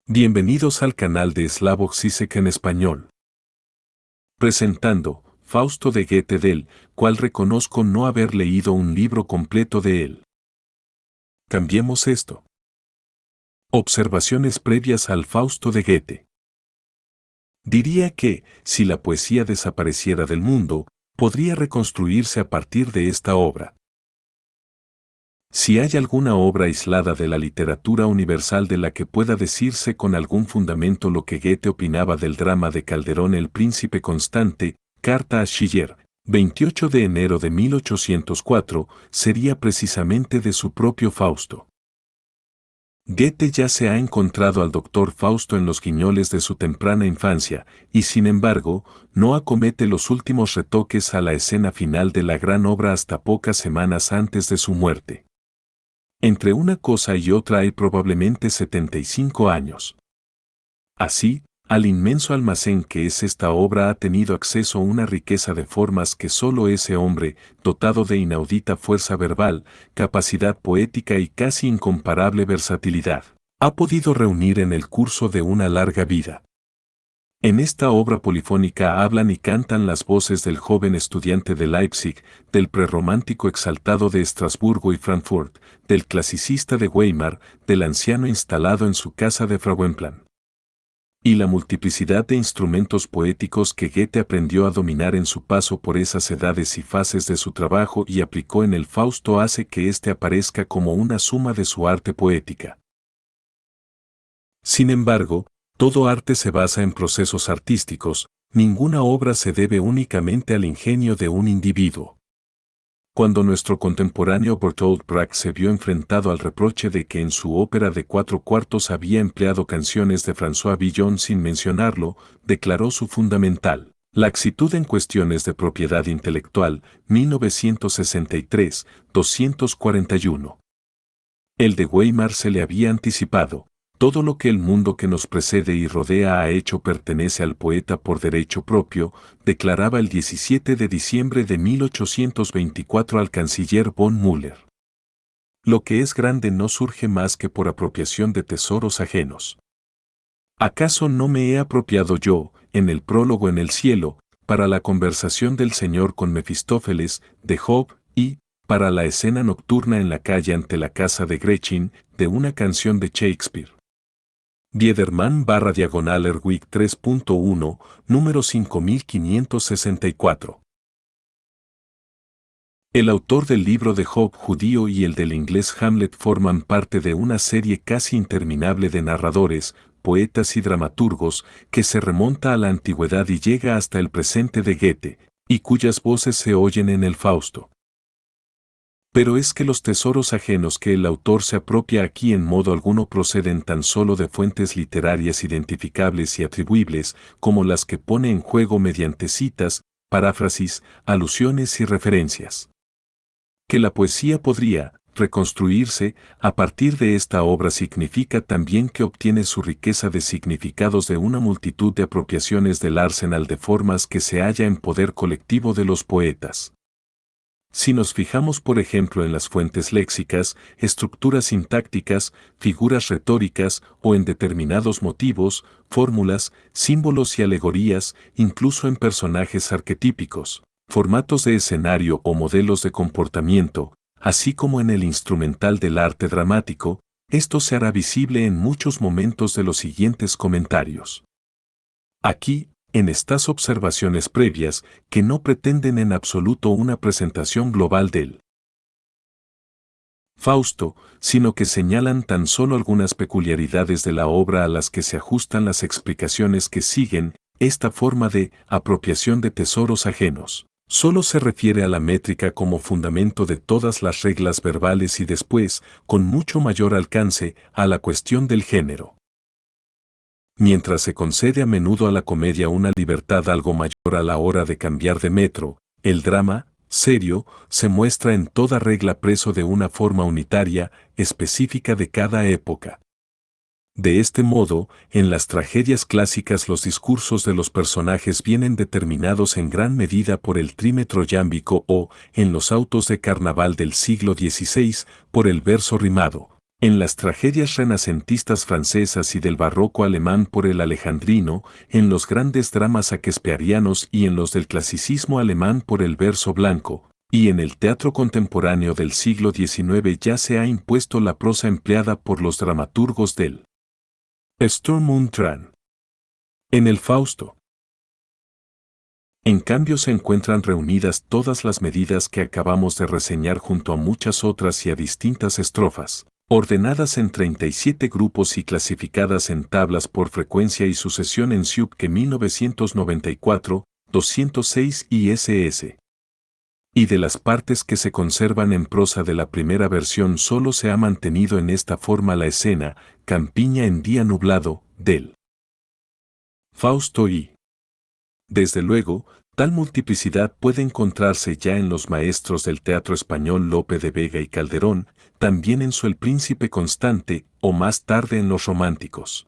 Bienvenidos al canal de Slavoj Žižek en español. Presentando Fausto de Goethe, del cual reconozco no haber leído un libro completo de él. Cambiemos esto. Observaciones previas al Fausto de Goethe. Diría que, si la poesía desapareciera del mundo, podría reconstruirse a partir de esta obra. Si hay alguna obra aislada de la literatura universal de la que pueda decirse con algún fundamento lo que Goethe opinaba del drama de Calderón El Príncipe Constante, Carta a Schiller, 28 de enero de 1804, sería precisamente de su propio Fausto. Goethe ya se ha encontrado al doctor Fausto en los guiñoles de su temprana infancia, y sin embargo, no acomete los últimos retoques a la escena final de la gran obra hasta pocas semanas antes de su muerte. Entre una cosa y otra hay probablemente 75 años. Así, al inmenso almacén que es esta obra ha tenido acceso una riqueza de formas que solo ese hombre, dotado de inaudita fuerza verbal, capacidad poética y casi incomparable versatilidad, ha podido reunir en el curso de una larga vida. En esta obra polifónica hablan y cantan las voces del joven estudiante de Leipzig, del prerromántico exaltado de Estrasburgo y Frankfurt, del clasicista de Weimar, del anciano instalado en su casa de Frauenplan. Y la multiplicidad de instrumentos poéticos que Goethe aprendió a dominar en su paso por esas edades y fases de su trabajo y aplicó en el Fausto hace que éste aparezca como una suma de su arte poética. Sin embargo, todo arte se basa en procesos artísticos, ninguna obra se debe únicamente al ingenio de un individuo. Cuando nuestro contemporáneo Bertolt Brecht se vio enfrentado al reproche de que en su ópera de 4/4 había empleado canciones de François Villon sin mencionarlo, declaró su fundamental laxitud en cuestiones de propiedad intelectual, 1963, 241. El de Weimar se le había anticipado. Todo lo que el mundo que nos precede y rodea ha hecho pertenece al poeta por derecho propio, declaraba el 17 de diciembre de 1824 al canciller von Müller. Lo que es grande no surge más que por apropiación de tesoros ajenos. ¿Acaso no me he apropiado yo, en el prólogo en el cielo, para la conversación del Señor con Mefistófeles, de Job, y, para la escena nocturna en la calle ante la casa de Gretchen, de una canción de Shakespeare? Biederman/Erwig 3.1, número 5564. El autor del libro de Job judío y el del inglés Hamlet forman parte de una serie casi interminable de narradores, poetas y dramaturgos que se remonta a la antigüedad y llega hasta el presente de Goethe, y cuyas voces se oyen en el Fausto. Pero es que los tesoros ajenos que el autor se apropia aquí en modo alguno proceden tan solo de fuentes literarias identificables y atribuibles como las que pone en juego mediante citas, paráfrasis, alusiones y referencias. Que la poesía podría reconstruirse a partir de esta obra significa también que obtiene su riqueza de significados de una multitud de apropiaciones del arsenal de formas que se halla en poder colectivo de los poetas. Si nos fijamos por ejemplo en las fuentes léxicas, estructuras sintácticas, figuras retóricas o en determinados motivos, fórmulas, símbolos y alegorías, incluso en personajes arquetípicos, formatos de escenario o modelos de comportamiento, así como en el instrumental del arte dramático, esto se hará visible en muchos momentos de los siguientes comentarios. Aquí, en estas observaciones previas, que no pretenden en absoluto una presentación global del Fausto, sino que señalan tan solo algunas peculiaridades de la obra a las que se ajustan las explicaciones que siguen, esta forma de apropiación de tesoros ajenos. Solo se refiere a la métrica como fundamento de todas las reglas verbales y después, con mucho mayor alcance, a la cuestión del género. Mientras se concede a menudo a la comedia una libertad algo mayor a la hora de cambiar de metro, el drama, serio, se muestra en toda regla preso de una forma unitaria, específica de cada época. De este modo, en las tragedias clásicas los discursos de los personajes vienen determinados en gran medida por el trímetro yámbico o, en los autos de carnaval del siglo XVI, por el verso rimado. En las tragedias renacentistas francesas y del barroco alemán por el alejandrino, en los grandes dramas shakespearianos y en los del clasicismo alemán por el verso blanco, y en el teatro contemporáneo del siglo XIX ya se ha impuesto la prosa empleada por los dramaturgos del Sturm und Drang. En el Fausto, en cambio, se encuentran reunidas todas las medidas que acabamos de reseñar junto a muchas otras y a distintas estrofas, ordenadas en 37 grupos y clasificadas en tablas por frecuencia y sucesión en Siupke 1994, 206 y SS. Y de las partes que se conservan en prosa de la primera versión solo se ha mantenido en esta forma la escena, Campiña en día nublado, del Fausto y, desde luego, tal multiplicidad puede encontrarse ya en los maestros del teatro español Lope de Vega y Calderón, también en su El Príncipe Constante, o más tarde en los románticos.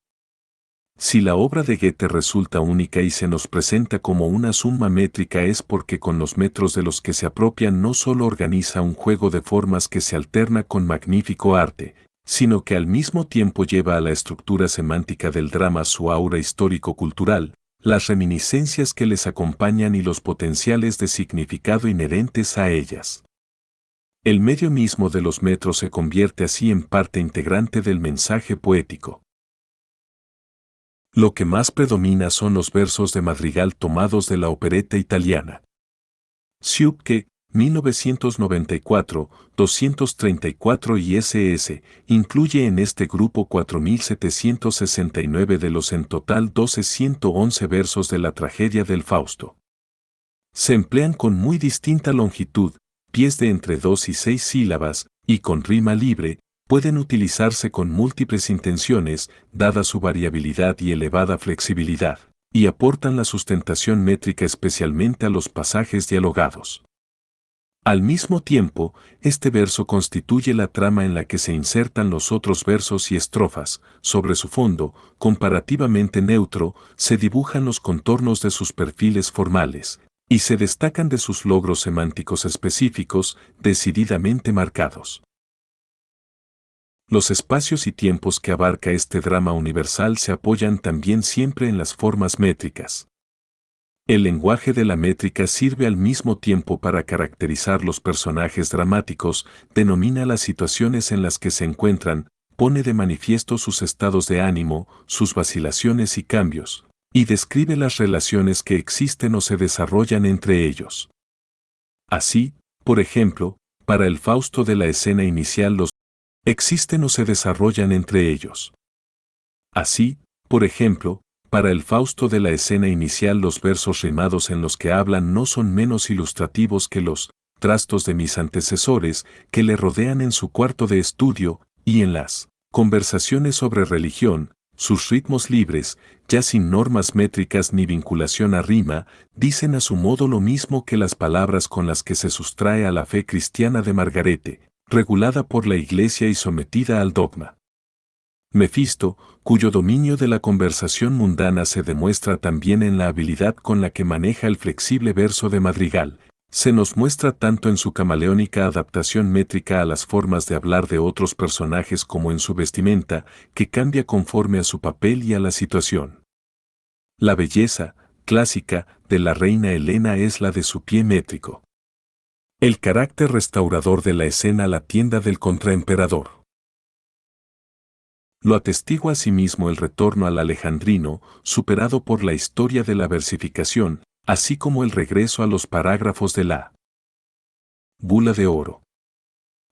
Si la obra de Goethe resulta única y se nos presenta como una suma métrica es porque con los metros de los que se apropian no solo organiza un juego de formas que se alterna con magnífico arte, sino que al mismo tiempo lleva a la estructura semántica del drama su aura histórico-cultural, las reminiscencias que les acompañan y los potenciales de significado inherentes a ellas. El medio mismo de los metros se convierte así en parte integrante del mensaje poético. Lo que más predomina son los versos de madrigal tomados de la opereta italiana. Siupke, 1994, 234 y SS, incluye en este grupo 4.769 de los en total 1211 versos de la tragedia del Fausto. Se emplean con muy distinta longitud, pies de entre 2 y 6 sílabas, y con rima libre, pueden utilizarse con múltiples intenciones, dada su variabilidad y elevada flexibilidad, y aportan la sustentación métrica especialmente a los pasajes dialogados. Al mismo tiempo, este verso constituye la trama en la que se insertan los otros versos y estrofas. Sobre su fondo, comparativamente neutro, se dibujan los contornos de sus perfiles formales, y se destacan de sus logros semánticos específicos, decididamente marcados. Los espacios y tiempos que abarca este drama universal se apoyan también siempre en las formas métricas. El lenguaje de la métrica sirve al mismo tiempo para caracterizar los personajes dramáticos, denomina las situaciones en las que se encuentran, pone de manifiesto sus estados de ánimo, sus vacilaciones y cambios, y describe las relaciones que existen o se desarrollan entre ellos. Así, por ejemplo, para el Fausto de la escena inicial los existen o se desarrollan entre ellos. Así, por ejemplo, para el Fausto de la escena inicial los versos rimados en los que hablan no son menos ilustrativos que los trastos de mis antecesores que le rodean en su cuarto de estudio, y en las conversaciones sobre religión, sus ritmos libres, ya sin normas métricas ni vinculación a rima, dicen a su modo lo mismo que las palabras con las que se sustrae a la fe cristiana de Margarete, regulada por la Iglesia y sometida al dogma. Mefisto, cuyo dominio de la conversación mundana se demuestra también en la habilidad con la que maneja el flexible verso de madrigal, se nos muestra tanto en su camaleónica adaptación métrica a las formas de hablar de otros personajes como en su vestimenta, que cambia conforme a su papel y a la situación. La belleza, clásica, de la reina Helena es la de su pie métrico. El carácter restaurador de la escena la tienda del contraemperador. Lo atestigua asimismo el retorno al alejandrino, superado por la historia de la versificación, así como el regreso a los parágrafos de la bula de oro.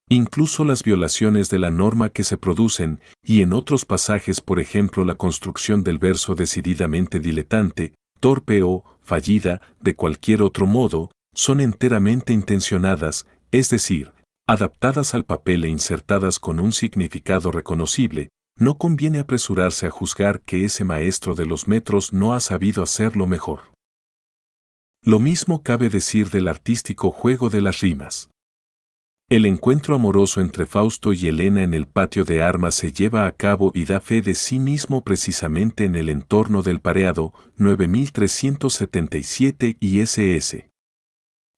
Incluso las violaciones de la norma que se producen, y en otros pasajes por ejemplo la construcción del verso decididamente diletante, torpe o fallida, de cualquier otro modo, son enteramente intencionadas, es decir, adaptadas al papel e insertadas con un significado reconocible. No conviene apresurarse a juzgar que ese maestro de los metros no ha sabido hacerlo mejor. Lo mismo cabe decir del artístico juego de las rimas. El encuentro amoroso entre Fausto y Helena en el patio de armas se lleva a cabo y da fe de sí mismo precisamente en el entorno del pareado 9377 y SS.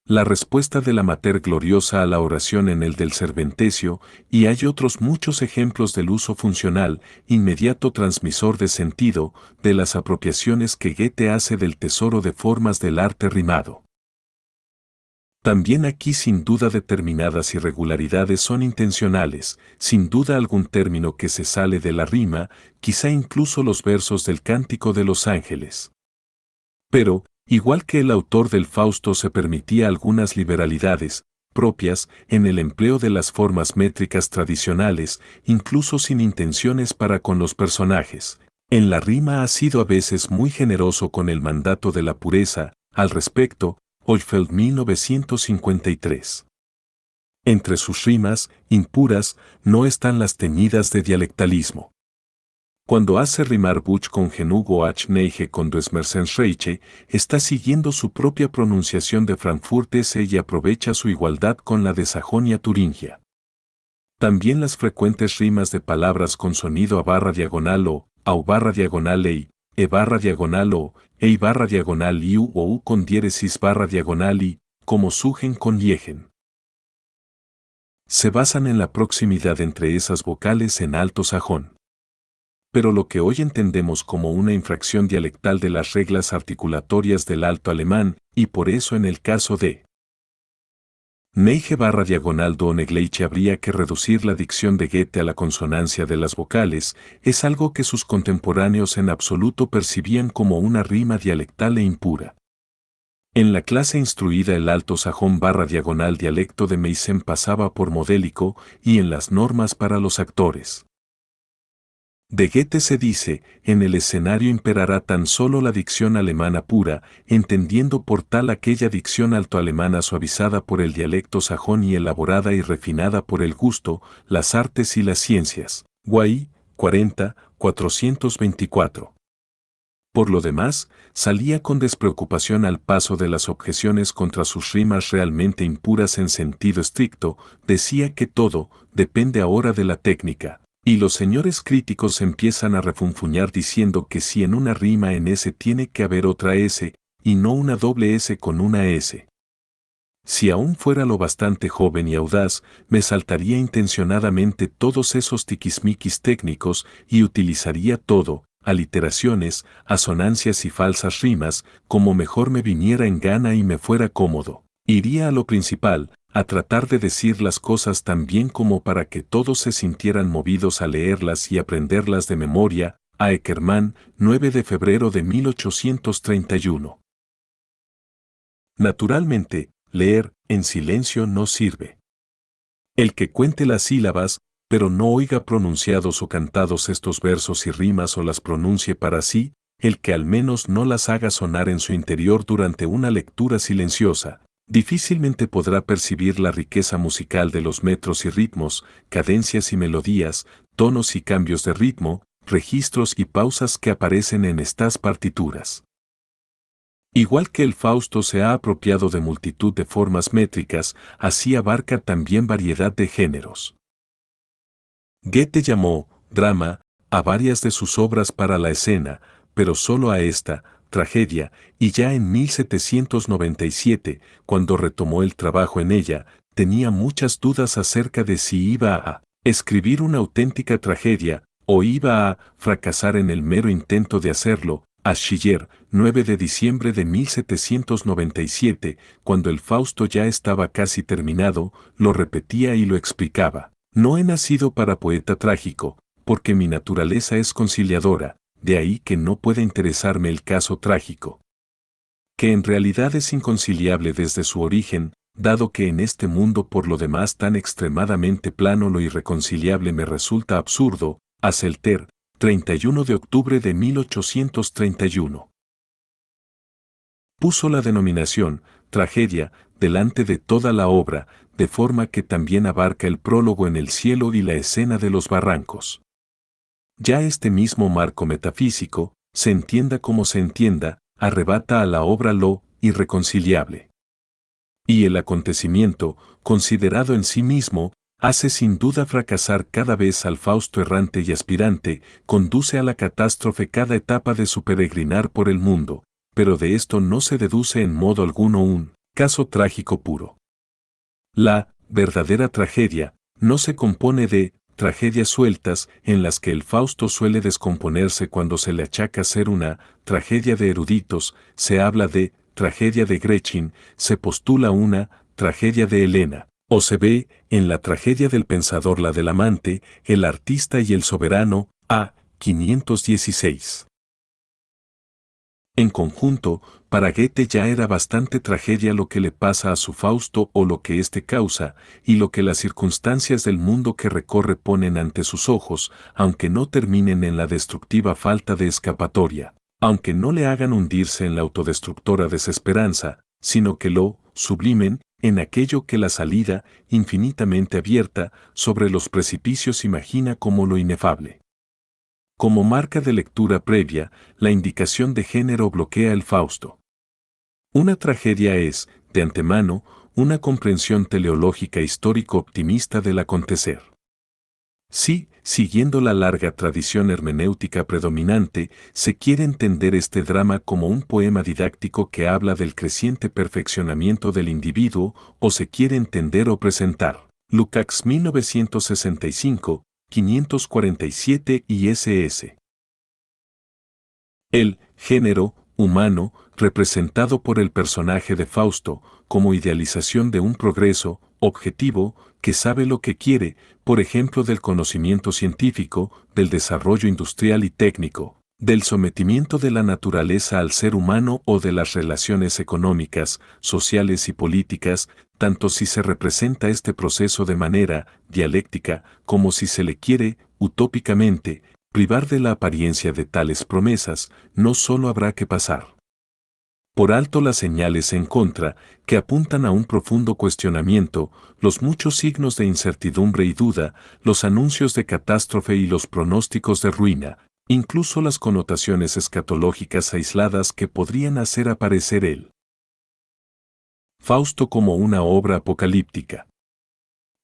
La respuesta de la Mater gloriosa a la oración en el del Serventecio, y hay otros muchos ejemplos del uso funcional, inmediato transmisor de sentido, de las apropiaciones que Goethe hace del tesoro de formas del arte rimado. También aquí sin duda determinadas irregularidades son intencionales, sin duda algún término que se sale de la rima, quizá incluso los versos del Cántico de los Ángeles. Pero, igual que el autor del Fausto se permitía algunas liberalidades propias en el empleo de las formas métricas tradicionales, incluso sin intenciones para con los personajes, en la rima ha sido a veces muy generoso con el mandato de la pureza. Al respecto, Oldfield 1953. Entre sus rimas, impuras, no están las teñidas de dialectalismo. Cuando hace rimar Butch con Genugo H. Neige con Desmersensreiche, está siguiendo su propia pronunciación de Frankfurt S y aprovecha su igualdad con la de Sajonia-Turingia. También las frecuentes rimas de palabras con sonido a barra diagonal o, au barra diagonal ei, e barra diagonal o, ei barra diagonal iu o u con diéresis barra diagonal i, como sugen con liegen. Se basan en la proximidad entre esas vocales en alto sajón. Pero lo que hoy entendemos como una infracción dialectal de las reglas articulatorias del alto alemán, y por eso en el caso de Neige barra diagonal Donegleiche habría que reducir la dicción de Goethe a la consonancia de las vocales, es algo que sus contemporáneos en absoluto percibían como una rima dialectal e impura. En la clase instruida el alto sajón barra diagonal dialecto de Meissen pasaba por modélico y en las normas para los actores. De Goethe se dice, en el escenario imperará tan solo la dicción alemana pura, entendiendo por tal aquella dicción altoalemana suavizada por el dialecto sajón y elaborada y refinada por el gusto, las artes y las ciencias. Guay, 40, 424. Por lo demás, salía con despreocupación al paso de las objeciones contra sus rimas realmente impuras en sentido estricto, decía que todo depende ahora de la técnica. Y los señores críticos empiezan a refunfuñar diciendo que si en una rima en S tiene que haber otra S, y no una doble S con una S. Si aún fuera lo bastante joven y audaz, me saltaría intencionadamente todos esos tiquismiquis técnicos y utilizaría todo, aliteraciones, asonancias y falsas rimas, como mejor me viniera en gana y me fuera cómodo. Iría a lo principal, a tratar de decir las cosas tan bien como para que todos se sintieran movidos a leerlas y aprenderlas de memoria. A Eckermann, 9 de febrero de 1831. Naturalmente, leer en silencio no sirve. El que cuente las sílabas, pero no oiga pronunciados o cantados estos versos y rimas o las pronuncie para sí, el que al menos no las haga sonar en su interior durante una lectura silenciosa, difícilmente podrá percibir la riqueza musical de los metros y ritmos, cadencias y melodías, tonos y cambios de ritmo, registros y pausas que aparecen en estas partituras. Igual que el Fausto se ha apropiado de multitud de formas métricas, así abarca también variedad de géneros. Goethe llamó drama a varias de sus obras para la escena, pero solo a esta, tragedia, y ya en 1797, cuando retomó el trabajo en ella, tenía muchas dudas acerca de si iba a escribir una auténtica tragedia, o iba a fracasar en el mero intento de hacerlo. A Schiller, 9 de diciembre de 1797, cuando el Fausto ya estaba casi terminado, lo repetía y lo explicaba. No he nacido para poeta trágico, porque mi naturaleza es conciliadora, de ahí que no pueda interesarme el caso trágico. Que en realidad es inconciliable desde su origen, dado que en este mundo por lo demás tan extremadamente plano lo irreconciliable me resulta absurdo. A Selter, 31 de octubre de 1831. Puso la denominación, tragedia, delante de toda la obra, de forma que también abarca el prólogo en el cielo y la escena de los barrancos. Ya este mismo marco metafísico, se entienda como se entienda, arrebata a la obra lo irreconciliable. Y el acontecimiento, considerado en sí mismo, hace sin duda fracasar cada vez al Fausto errante y aspirante, conduce a la catástrofe cada etapa de su peregrinar por el mundo, pero de esto no se deduce en modo alguno un caso trágico puro. La verdadera tragedia no se compone de tragedias sueltas en las que el Fausto suele descomponerse cuando se le achaca ser una tragedia de eruditos, se habla de tragedia de Gretchen, se postula una tragedia de Helena, o se ve en la tragedia del pensador la del amante, el artista y el soberano, a. 516. En conjunto, para Goethe ya era bastante tragedia lo que le pasa a su Fausto o lo que éste causa, y lo que las circunstancias del mundo que recorre ponen ante sus ojos, aunque no terminen en la destructiva falta de escapatoria, aunque no le hagan hundirse en la autodestructora desesperanza, sino que lo sublimen en aquello que la salida, infinitamente abierta, sobre los precipicios imagina como lo inefable. Como marca de lectura previa, la indicación de género bloquea el Fausto. Una tragedia es, de antemano, una comprensión teleológica histórico optimista del acontecer. Si, siguiendo la larga tradición hermenéutica predominante, se quiere entender este drama como un poema didáctico que habla del creciente perfeccionamiento del individuo, o se quiere entender o presentar. Lukács 1965, 547 y ss. El género humano, representado por el personaje de Fausto, como idealización de un progreso objetivo que sabe lo que quiere, por ejemplo del conocimiento científico, del desarrollo industrial y técnico, del sometimiento de la naturaleza al ser humano o de las relaciones económicas, sociales y políticas, tanto si se representa este proceso de manera dialéctica como si se le quiere, utópicamente, privar de la apariencia de tales promesas, no solo habrá que pasar por alto las señales en contra, que apuntan a un profundo cuestionamiento, los muchos signos de incertidumbre y duda, los anuncios de catástrofe y los pronósticos de ruina, incluso las connotaciones escatológicas aisladas que podrían hacer aparecer el Fausto como una obra apocalíptica.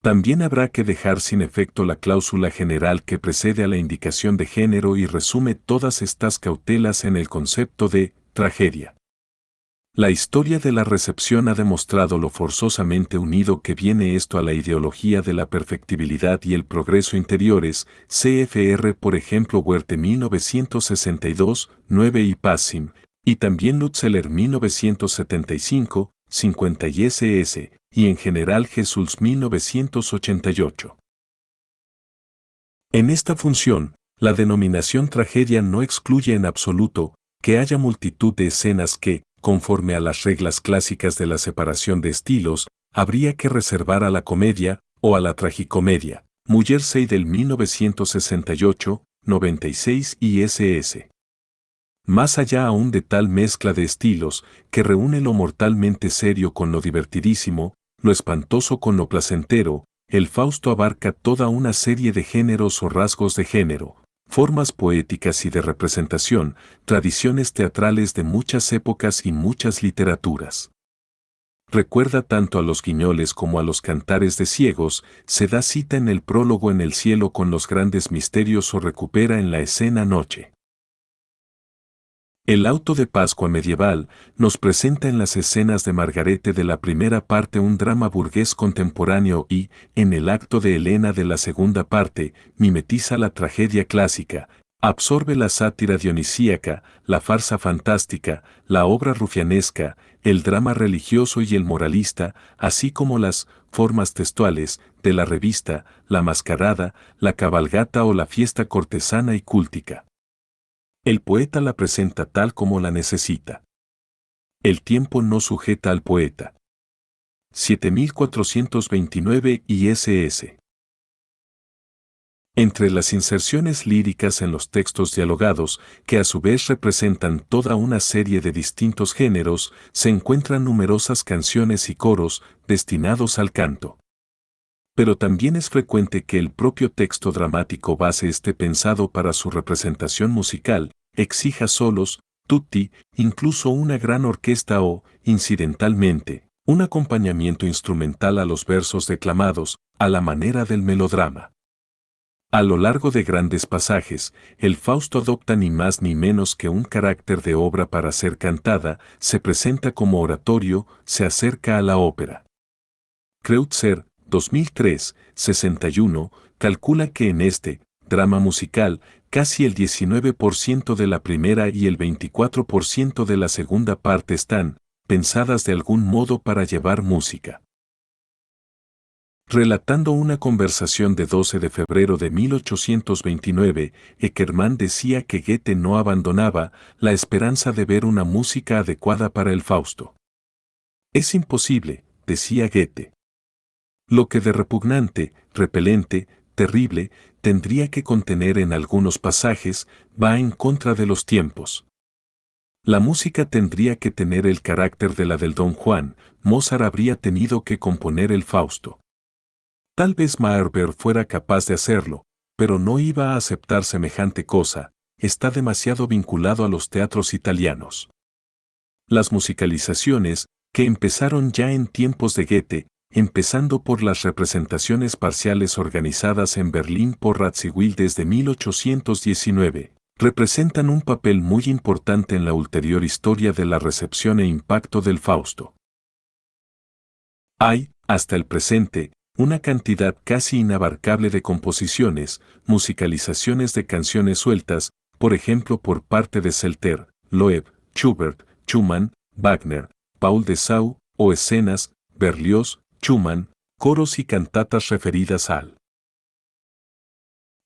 También habrá que dejar sin efecto la cláusula general que precede a la indicación de género y resume todas estas cautelas en el concepto de tragedia. La historia de la recepción ha demostrado lo forzosamente unido que viene esto a la ideología de la perfectibilidad y el progreso interiores, CFR por ejemplo Werther 1962, 9 y Passim, y también Lutzeler 1975, 50 y SS, y en general Jesús 1988. En esta función, la denominación tragedia no excluye en absoluto que haya multitud de escenas que, conforme a las reglas clásicas de la separación de estilos, habría que reservar a la comedia, o a la tragicomedia, Müllersey del 1968, 96 y ss. Más allá aún de tal mezcla de estilos, que reúne lo mortalmente serio con lo divertidísimo, lo espantoso con lo placentero, el Fausto abarca toda una serie de géneros o rasgos de género, formas poéticas y de representación, tradiciones teatrales de muchas épocas y muchas literaturas. Recuerda tanto a los guiñoles como a los cantares de ciegos, se da cita en el prólogo en el cielo con los grandes misterios o recupera en la escena noche. El auto de Pascua medieval nos presenta en las escenas de Margarete de la primera parte un drama burgués contemporáneo y, en el acto de Helena de la segunda parte, mimetiza la tragedia clásica, absorbe la sátira dionisíaca, la farsa fantástica, la obra rufianesca, el drama religioso y el moralista, así como las formas textuales de la revista, la mascarada, la cabalgata o la fiesta cortesana y cúltica. El poeta la presenta tal como la necesita. El tiempo no sujeta al poeta. 7429 ISS. Entre las inserciones líricas en los textos dialogados, que a su vez representan toda una serie de distintos géneros, se encuentran numerosas canciones y coros destinados al canto. Pero también es frecuente que el propio texto dramático base esté pensado para su representación musical, exija solos, tutti, incluso una gran orquesta o, incidentalmente, un acompañamiento instrumental a los versos declamados, a la manera del melodrama. A lo largo de grandes pasajes, el Fausto adopta ni más ni menos que un carácter de obra para ser cantada, se presenta como oratorio, se acerca a la ópera. Kreutzer, 2003, 61, calcula que en este drama musical, casi el 19% de la primera y el 24% de la segunda parte están pensadas de algún modo para llevar música. Relatando una conversación de 12 de febrero de 1829, Eckermann decía que Goethe no abandonaba la esperanza de ver una música adecuada para el Fausto. Es imposible, decía Goethe. Lo que de repugnante, repelente, terrible, tendría que contener en algunos pasajes, va en contra de los tiempos. La música tendría que tener el carácter de la del Don Juan, Mozart habría tenido que componer el Fausto. Tal vez Meyerbeer fuera capaz de hacerlo, pero no iba a aceptar semejante cosa, está demasiado vinculado a los teatros italianos. Las musicalizaciones, que empezaron ya en tiempos de Goethe, empezando por las representaciones parciales organizadas en Berlín por Radziwiłł desde 1819, representan un papel muy importante en la ulterior historia de la recepción e impacto del Fausto. Hay, hasta el presente, una cantidad casi inabarcable de composiciones, musicalizaciones de canciones sueltas, por ejemplo por parte de Zelter, Loeb, Schubert, Schumann, Wagner, Paul Dessau, o escenas, Berlioz, Schumann, coros y cantatas referidas al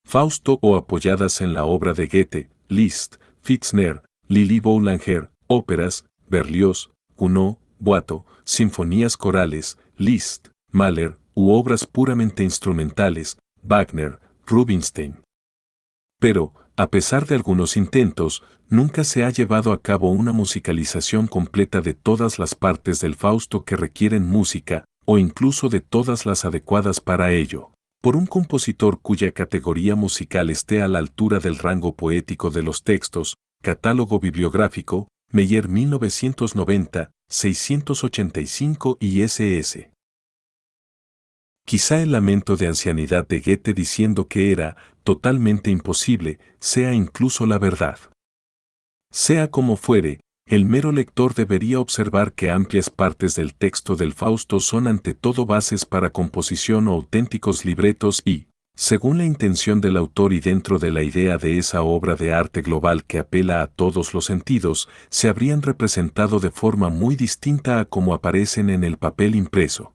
Fausto o apoyadas en la obra de Goethe, Liszt, Pfitzner, Lili Boulanger, óperas, Berlioz, Gounod, Boito, sinfonías corales, Liszt, Mahler, u obras puramente instrumentales, Wagner, Rubinstein. Pero, a pesar de algunos intentos, nunca se ha llevado a cabo una musicalización completa de todas las partes del Fausto que requieren música, o incluso de todas las adecuadas para ello, por un compositor cuya categoría musical esté a la altura del rango poético de los textos. Catálogo bibliográfico, Meyer 1990, 685 y ss. Quizá el lamento de ancianidad de Goethe diciendo que era totalmente imposible, sea incluso la verdad. Sea como fuere, el mero lector debería observar que amplias partes del texto del Fausto son ante todo bases para composición o auténticos libretos y, según la intención del autor y dentro de la idea de esa obra de arte global que apela a todos los sentidos, se habrían representado de forma muy distinta a como aparecen en el papel impreso.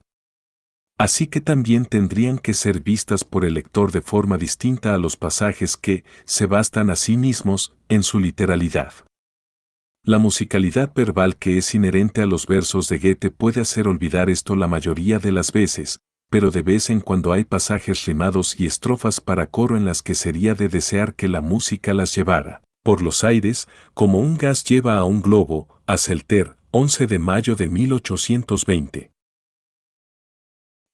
Así que también tendrían que ser vistas por el lector de forma distinta a los pasajes que se bastan a sí mismos en su literalidad. La musicalidad verbal que es inherente a los versos de Goethe puede hacer olvidar esto la mayoría de las veces, pero de vez en cuando hay pasajes rimados y estrofas para coro en las que sería de desear que la música las llevara por los aires, como un gas lleva a un globo, a Zelter, 11 de mayo de 1820.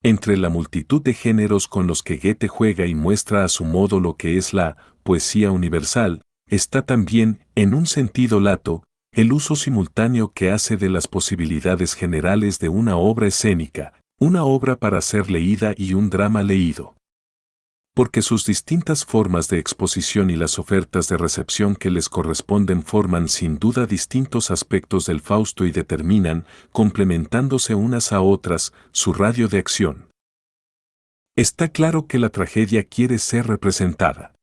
Entre la multitud de géneros con los que Goethe juega y muestra a su modo lo que es la poesía universal, está también, en un sentido lato, el uso simultáneo que hace de las posibilidades generales de una obra escénica, una obra para ser leída y un drama leído. Porque sus distintas formas de exposición y las ofertas de recepción que les corresponden forman sin duda distintos aspectos del Fausto y determinan, complementándose unas a otras, su radio de acción. Está claro que la tragedia quiere ser representada.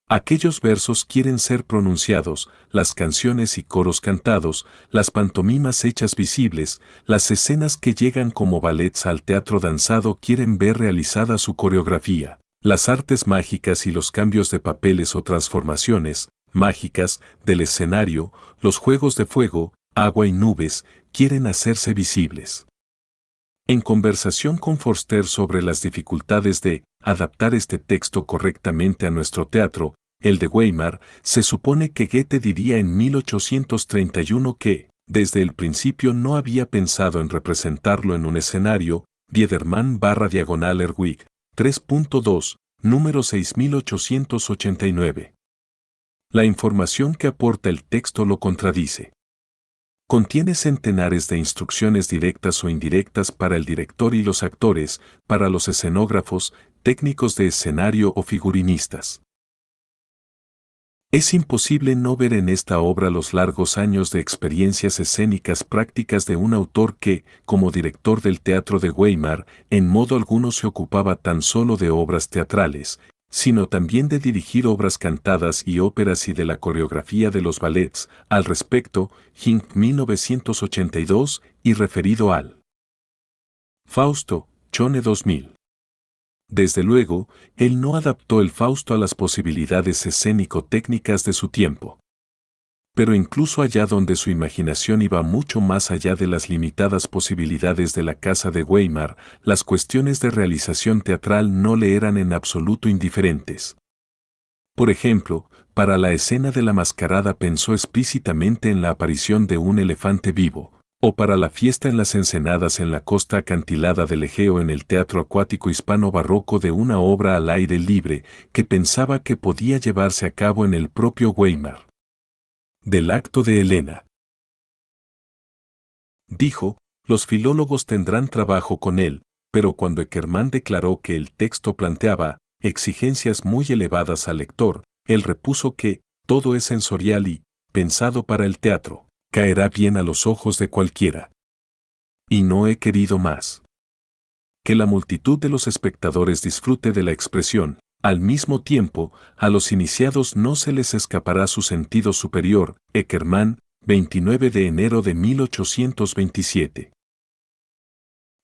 Aquellos versos quieren ser pronunciados, las canciones y coros cantados, las pantomimas hechas visibles, las escenas que llegan como ballets al teatro danzado quieren ver realizada su coreografía. Las artes mágicas y los cambios de papeles o transformaciones, mágicas, del escenario, los juegos de fuego, agua y nubes, quieren hacerse visibles. En conversación con Forster sobre las dificultades de adaptar este texto correctamente a nuestro teatro, el de Weimar, se supone que Goethe diría en 1831 que, desde el principio no había pensado en representarlo en un escenario, Biedermann/Erwig, 3.2, número 6889. La información que aporta el texto lo contradice. Contiene centenares de instrucciones directas o indirectas para el director y los actores, para los escenógrafos, técnicos de escenario o figurinistas. Es imposible no ver en esta obra los largos años de experiencias escénicas prácticas de un autor que, como director del teatro de Weimar, en modo alguno se ocupaba tan solo de obras teatrales, sino también de dirigir obras cantadas y óperas y de la coreografía de los ballets. Al respecto, Hink 1982 y referido al Fausto, Chone 2000. Desde luego, él no adaptó el Fausto a las posibilidades escénico-técnicas de su tiempo. Pero incluso allá donde su imaginación iba mucho más allá de las limitadas posibilidades de la casa de Weimar, las cuestiones de realización teatral no le eran en absoluto indiferentes. Por ejemplo, para la escena de la mascarada pensó explícitamente en la aparición de un elefante vivo, o para la fiesta en las ensenadas en la costa acantilada del Egeo en el teatro acuático hispano barroco de una obra al aire libre que pensaba que podía llevarse a cabo en el propio Weimar. Del acto de Helena. Dijo, los filólogos tendrán trabajo con él, pero cuando Eckermann declaró que el texto planteaba exigencias muy elevadas al lector, él repuso que todo es sensorial y, pensado para el teatro, caerá bien a los ojos de cualquiera. Y no he querido más. Que la multitud de los espectadores disfrute de la expresión, al mismo tiempo, a los iniciados no se les escapará su sentido superior. Eckermann, 29 de enero de 1827.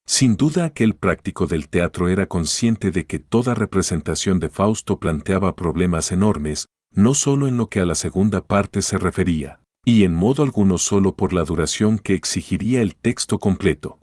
Sin duda aquel práctico del teatro era consciente de que toda representación de Fausto planteaba problemas enormes, no solo en lo que a la segunda parte se refería, y en modo alguno solo por la duración que exigiría el texto completo.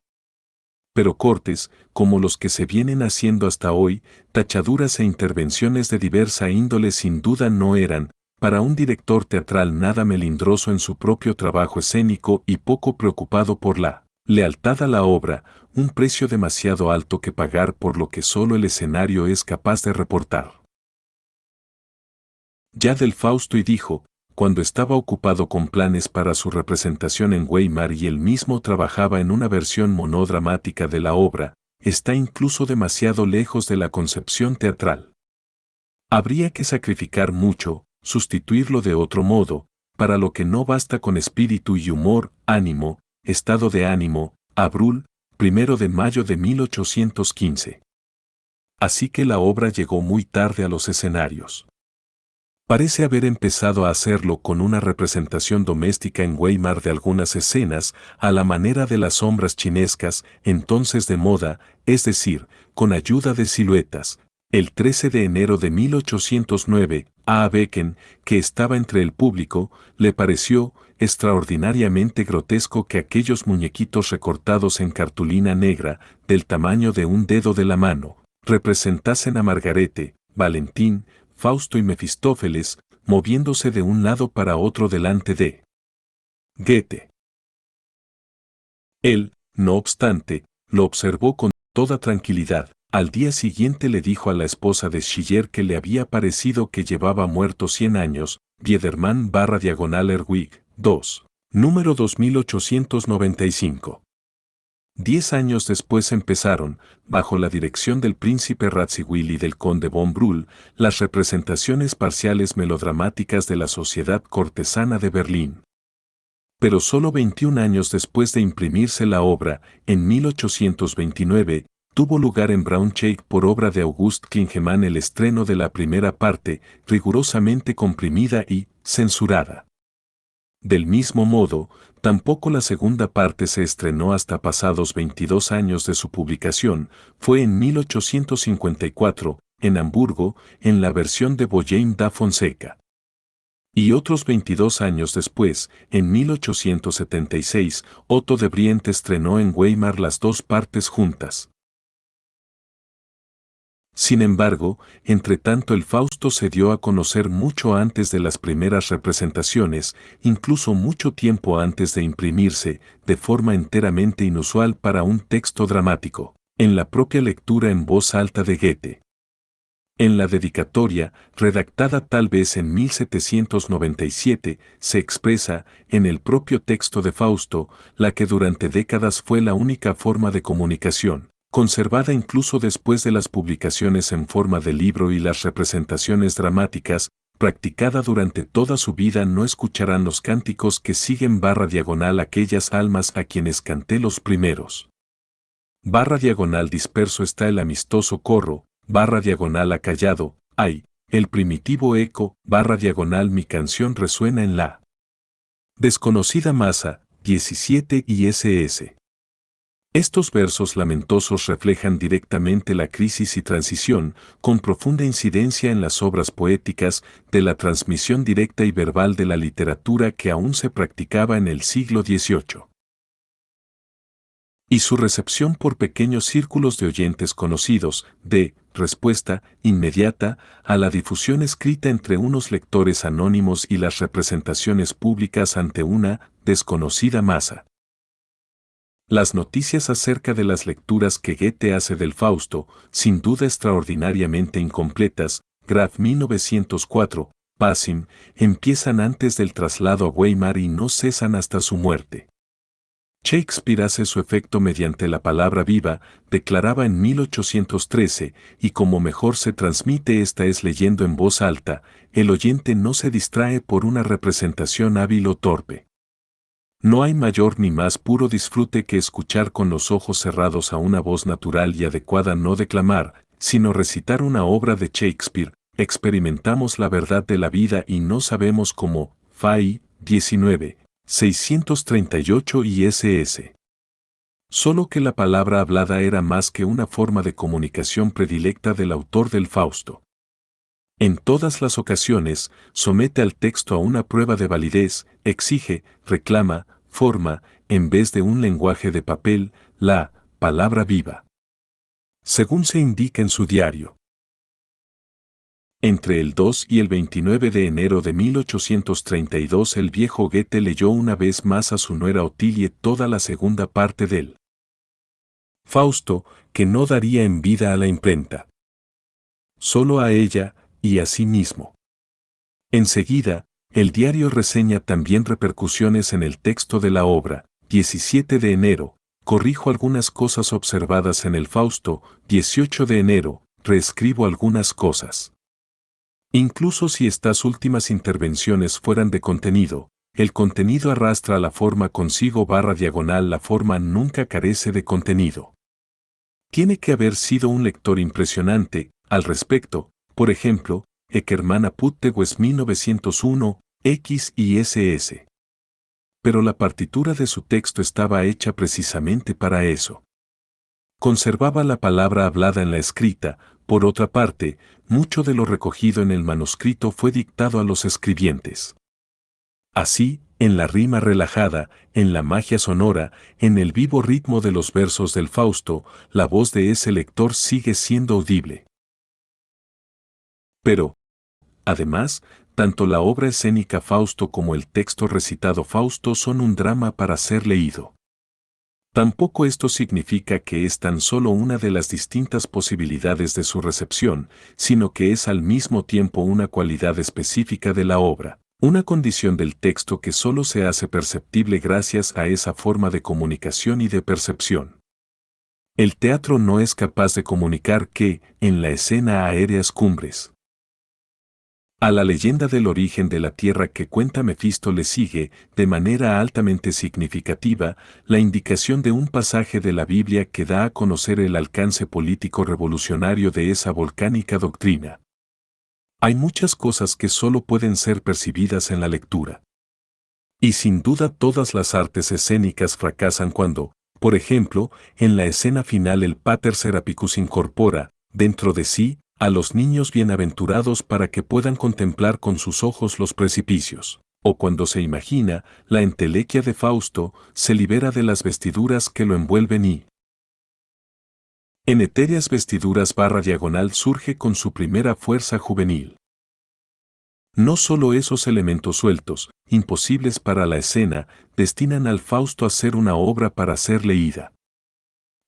Pero cortes, como los que se vienen haciendo hasta hoy, tachaduras e intervenciones de diversa índole sin duda no eran, para un director teatral nada melindroso en su propio trabajo escénico y poco preocupado por la lealtad a la obra, un precio demasiado alto que pagar por lo que solo el escenario es capaz de reportar. Ya del Fausto y dijo, cuando estaba ocupado con planes para su representación en Weimar y él mismo trabajaba en una versión monodramática de la obra, está incluso demasiado lejos de la concepción teatral. Habría que sacrificar mucho, sustituirlo de otro modo, para lo que no basta con espíritu y humor, ánimo, estado de ánimo. Abrul, 1 de mayo de 1815. Así que la obra llegó muy tarde a los escenarios. Parece haber empezado a hacerlo con una representación doméstica en Weimar de algunas escenas, a la manera de las sombras chinescas, entonces de moda, es decir, con ayuda de siluetas. El 13 de enero de 1809, a Becken, que estaba entre el público, le pareció extraordinariamente grotesco que aquellos muñequitos recortados en cartulina negra, del tamaño de un dedo de la mano, representasen a Margarete, Valentín, Fausto y Mefistófeles, moviéndose de un lado para otro delante de Goethe. Él, no obstante, lo observó con toda tranquilidad. Al día siguiente le dijo a la esposa de Schiller que le había parecido que llevaba muerto 100 años, Biedermann/Erwig, 2, número 2895. 10 años después empezaron, bajo la dirección del príncipe Radziwill y del conde von Brühl, las representaciones parciales melodramáticas de la sociedad cortesana de Berlín. Pero solo 21 años después de imprimirse la obra, en 1829, tuvo lugar en Braunschweig por obra de August Klingemann el estreno de la primera parte, rigurosamente comprimida y censurada. Del mismo modo, tampoco la segunda parte se estrenó hasta pasados 22 años de su publicación, fue en 1854, en Hamburgo, en la versión de Boyain da Fonseca. Y otros 22 años después, en 1876, Otto de Brient estrenó en Weimar las dos partes juntas. Sin embargo, entre tanto el Fausto se dio a conocer mucho antes de las primeras representaciones, incluso mucho tiempo antes de imprimirse, de forma enteramente inusual para un texto dramático, en la propia lectura en voz alta de Goethe. En la dedicatoria, redactada tal vez en 1797, se expresa, en el propio texto de Fausto, la que durante décadas fue la única forma de comunicación, conservada incluso después de las publicaciones en forma de libro y las representaciones dramáticas, practicada durante toda su vida. No escucharán los cánticos que siguen / aquellas almas a quienes canté los primeros. / disperso está el amistoso corro, / acallado, ay, el primitivo eco, / mi canción resuena en la desconocida masa, 17 y SS. Estos versos lamentosos reflejan directamente la crisis y transición, con profunda incidencia en las obras poéticas, de la transmisión directa y verbal de la literatura que aún se practicaba en el siglo XVIII. Y su recepción por pequeños círculos de oyentes conocidos, de respuesta inmediata a la difusión escrita entre unos lectores anónimos y las representaciones públicas ante una desconocida masa. Las noticias acerca de las lecturas que Goethe hace del Fausto, sin duda extraordinariamente incompletas, Graf 1904, Passim, empiezan antes del traslado a Weimar y no cesan hasta su muerte. Shakespeare hace su efecto mediante la palabra viva, declaraba en 1813, y como mejor se transmite esta es leyendo en voz alta, el oyente no se distrae por una representación hábil o torpe. No hay mayor ni más puro disfrute que escuchar con los ojos cerrados a una voz natural y adecuada, no declamar, sino recitar una obra de Shakespeare. Experimentamos la verdad de la vida y no sabemos cómo. Fay, 19, 638 y SS. Solo que la palabra hablada era más que una forma de comunicación predilecta del autor del Fausto. En todas las ocasiones, somete al texto a una prueba de validez, exige, reclama, forma, en vez de un lenguaje de papel, la palabra viva. Según se indica en su diario. Entre el 2 y el 29 de enero de 1832 el viejo Goethe leyó una vez más a su nuera Otilie toda la segunda parte del Fausto, que no daría en vida a la imprenta. Solo a ella, y a sí mismo. Enseguida, el diario reseña también repercusiones en el texto de la obra. 17 de enero, corrijo algunas cosas observadas en el Fausto. 18 de enero, reescribo algunas cosas. Incluso si estas últimas intervenciones fueran de contenido, el contenido arrastra la forma consigo / la forma nunca carece de contenido. Tiene que haber sido un lector impresionante, al respecto. Por ejemplo, Eckermann Putte West 1901, X y SS. Pero la partitura de su texto estaba hecha precisamente para eso. Conservaba la palabra hablada en la escrita. Por otra parte, mucho de lo recogido en el manuscrito fue dictado a los escribientes. Así, en la rima relajada, en la magia sonora, en el vivo ritmo de los versos del Fausto, la voz de ese lector sigue siendo audible. Pero, además, tanto la obra escénica Fausto como el texto recitado Fausto son un drama para ser leído. Tampoco esto significa que es tan solo una de las distintas posibilidades de su recepción, sino que es al mismo tiempo una cualidad específica de la obra, una condición del texto que solo se hace perceptible gracias a esa forma de comunicación y de percepción. El teatro no es capaz de comunicar que, en la escena aéreas cumbres, a la leyenda del origen de la Tierra que cuenta Mefisto le sigue, de manera altamente significativa, la indicación de un pasaje de la Biblia que da a conocer el alcance político revolucionario de esa volcánica doctrina. Hay muchas cosas que solo pueden ser percibidas en la lectura. Y sin duda todas las artes escénicas fracasan cuando, por ejemplo, en la escena final el Pater Serapicus incorpora, dentro de sí, a los niños bienaventurados para que puedan contemplar con sus ojos los precipicios, o cuando se imagina, la entelequia de Fausto se libera de las vestiduras que lo envuelven y en etéreas vestiduras / surge con su primera fuerza juvenil. No solo esos elementos sueltos, imposibles para la escena, destinan al Fausto a ser una obra para ser leída.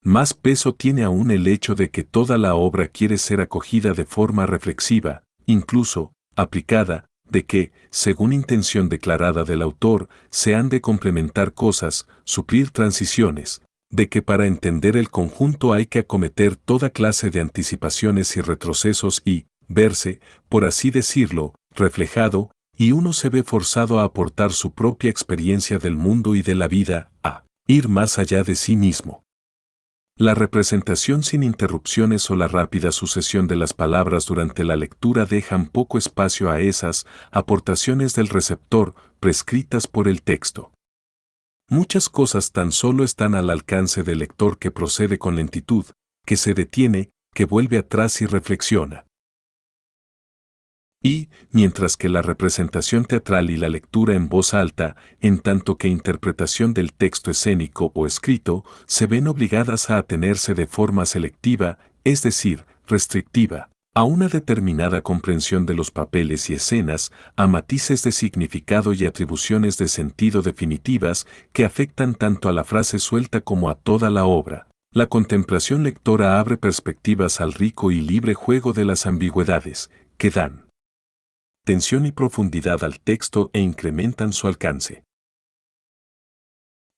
Más peso tiene aún el hecho de que toda la obra quiere ser acogida de forma reflexiva, incluso, aplicada, de que, según intención declarada del autor, se han de complementar cosas, suplir transiciones, de que para entender el conjunto hay que acometer toda clase de anticipaciones y retrocesos y, verse, por así decirlo, reflejado, y uno se ve forzado a aportar su propia experiencia del mundo y de la vida, a ir más allá de sí mismo. La representación sin interrupciones o la rápida sucesión de las palabras durante la lectura dejan poco espacio a esas aportaciones del receptor prescritas por el texto. Muchas cosas tan solo están al alcance del lector que procede con lentitud, que se detiene, que vuelve atrás y reflexiona. Y, mientras que la representación teatral y la lectura en voz alta, en tanto que interpretación del texto escénico o escrito, se ven obligadas a atenerse de forma selectiva, es decir, restrictiva, a una determinada comprensión de los papeles y escenas, a matices de significado y atribuciones de sentido definitivas que afectan tanto a la frase suelta como a toda la obra. La contemplación lectora abre perspectivas al rico y libre juego de las ambigüedades, que dan tensión y profundidad al texto e incrementan su alcance.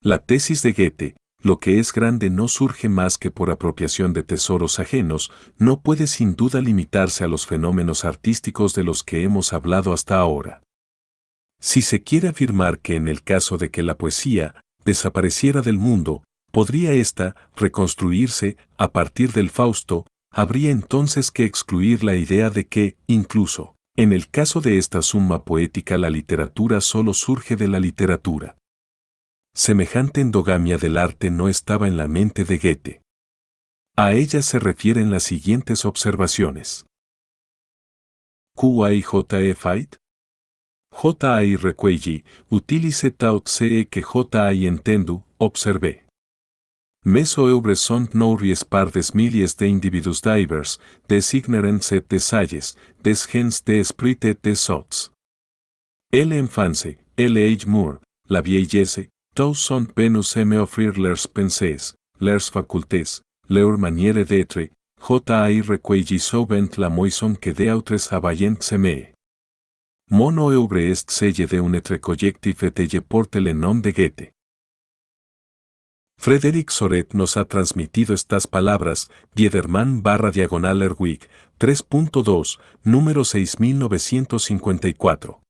La tesis de Goethe, lo que es grande no surge más que por apropiación de tesoros ajenos, no puede sin duda limitarse a los fenómenos artísticos de los que hemos hablado hasta ahora. Si se quiere afirmar que en el caso de que la poesía desapareciera del mundo, podría ésta reconstruirse a partir del Fausto, habría entonces que excluir la idea de que, incluso, en el caso de esta suma poética la literatura solo surge de la literatura. Semejante endogamia del arte no estaba en la mente de Goethe. A ella se refieren las siguientes observaciones. QIJE Fight? J.I. recueilli, utilice taut ce que J.I. entendu, observé. Meso eure sont nourries par des milliers de individus divers, des ignorants et des sages, des gens de esprit et des sots. L'enfance, l'âge mûr, la vieillesse, tous sont venus me offrir leurs pensées, leurs facultés, leur manière d'être, J.I. recueilli souvent la moisson que d'autres avaient semé. Mono eure est selle de un être collectif et je porte le nom de Goethe. Frédéric Soret nos ha transmitido estas palabras, Biederman/Erwig, 3.2, número 6954.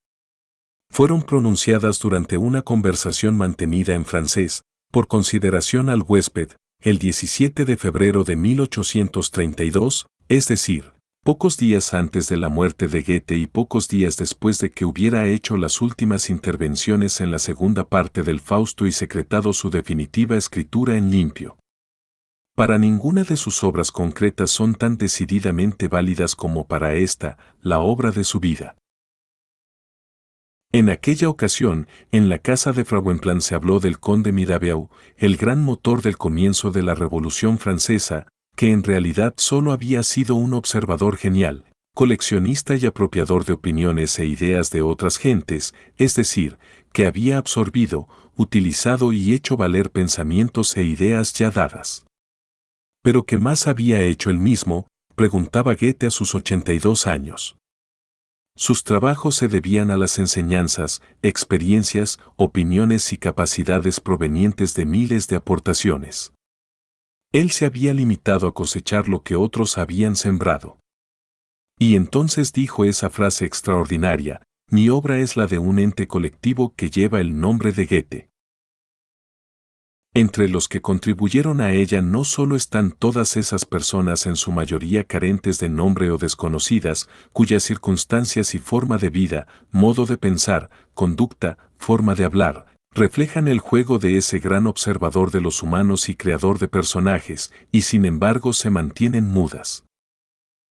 Fueron pronunciadas durante una conversación mantenida en francés, por consideración al huésped, el 17 de febrero de 1832, es decir, pocos días antes de la muerte de Goethe y pocos días después de que hubiera hecho las últimas intervenciones en la segunda parte del Fausto y secretado su definitiva escritura en limpio. Para ninguna de sus obras concretas son tan decididamente válidas como para esta, la obra de su vida. En aquella ocasión, en la casa de Frauenplan se habló del conde Mirabeau, el gran motor del comienzo de la Revolución Francesa, que en realidad solo había sido un observador genial, coleccionista y apropiador de opiniones e ideas de otras gentes, es decir, que había absorbido, utilizado y hecho valer pensamientos e ideas ya dadas. ¿Pero qué más había hecho él mismo?, preguntaba Goethe a sus 82 años. Sus trabajos se debían a las enseñanzas, experiencias, opiniones y capacidades provenientes de miles de aportaciones. Él se había limitado a cosechar lo que otros habían sembrado. Y entonces dijo esa frase extraordinaria: mi obra es la de un ente colectivo que lleva el nombre de Goethe. Entre los que contribuyeron a ella no solo están todas esas personas en su mayoría carentes de nombre o desconocidas, cuyas circunstancias y forma de vida, modo de pensar, conducta, forma de hablar, reflejan el juego de ese gran observador de los humanos y creador de personajes, y sin embargo se mantienen mudas.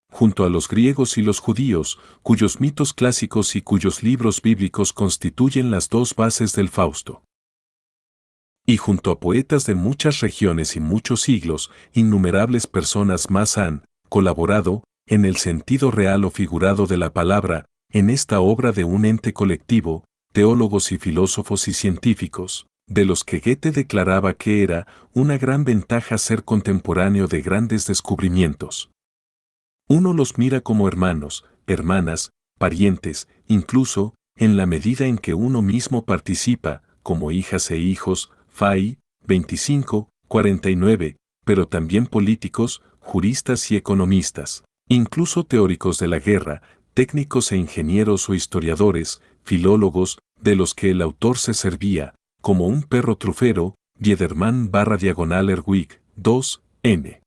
Junto a los griegos y los judíos, cuyos mitos clásicos y cuyos libros bíblicos constituyen las dos bases del Fausto. Y junto a poetas de muchas regiones y muchos siglos, innumerables personas más han colaborado, en el sentido real o figurado de la palabra, en esta obra de un ente colectivo, teólogos y filósofos y científicos, de los que Goethe declaraba que era una gran ventaja ser contemporáneo de grandes descubrimientos. Uno los mira como hermanos, hermanas, parientes, incluso, en la medida en que uno mismo participa, como hijas e hijos, Fay, 25, 49, pero también políticos, juristas y economistas, incluso teóricos de la guerra, técnicos e ingenieros o historiadores, filólogos, de los que el autor se servía, como un perro trufero, Biederman/Erwig, 2, n.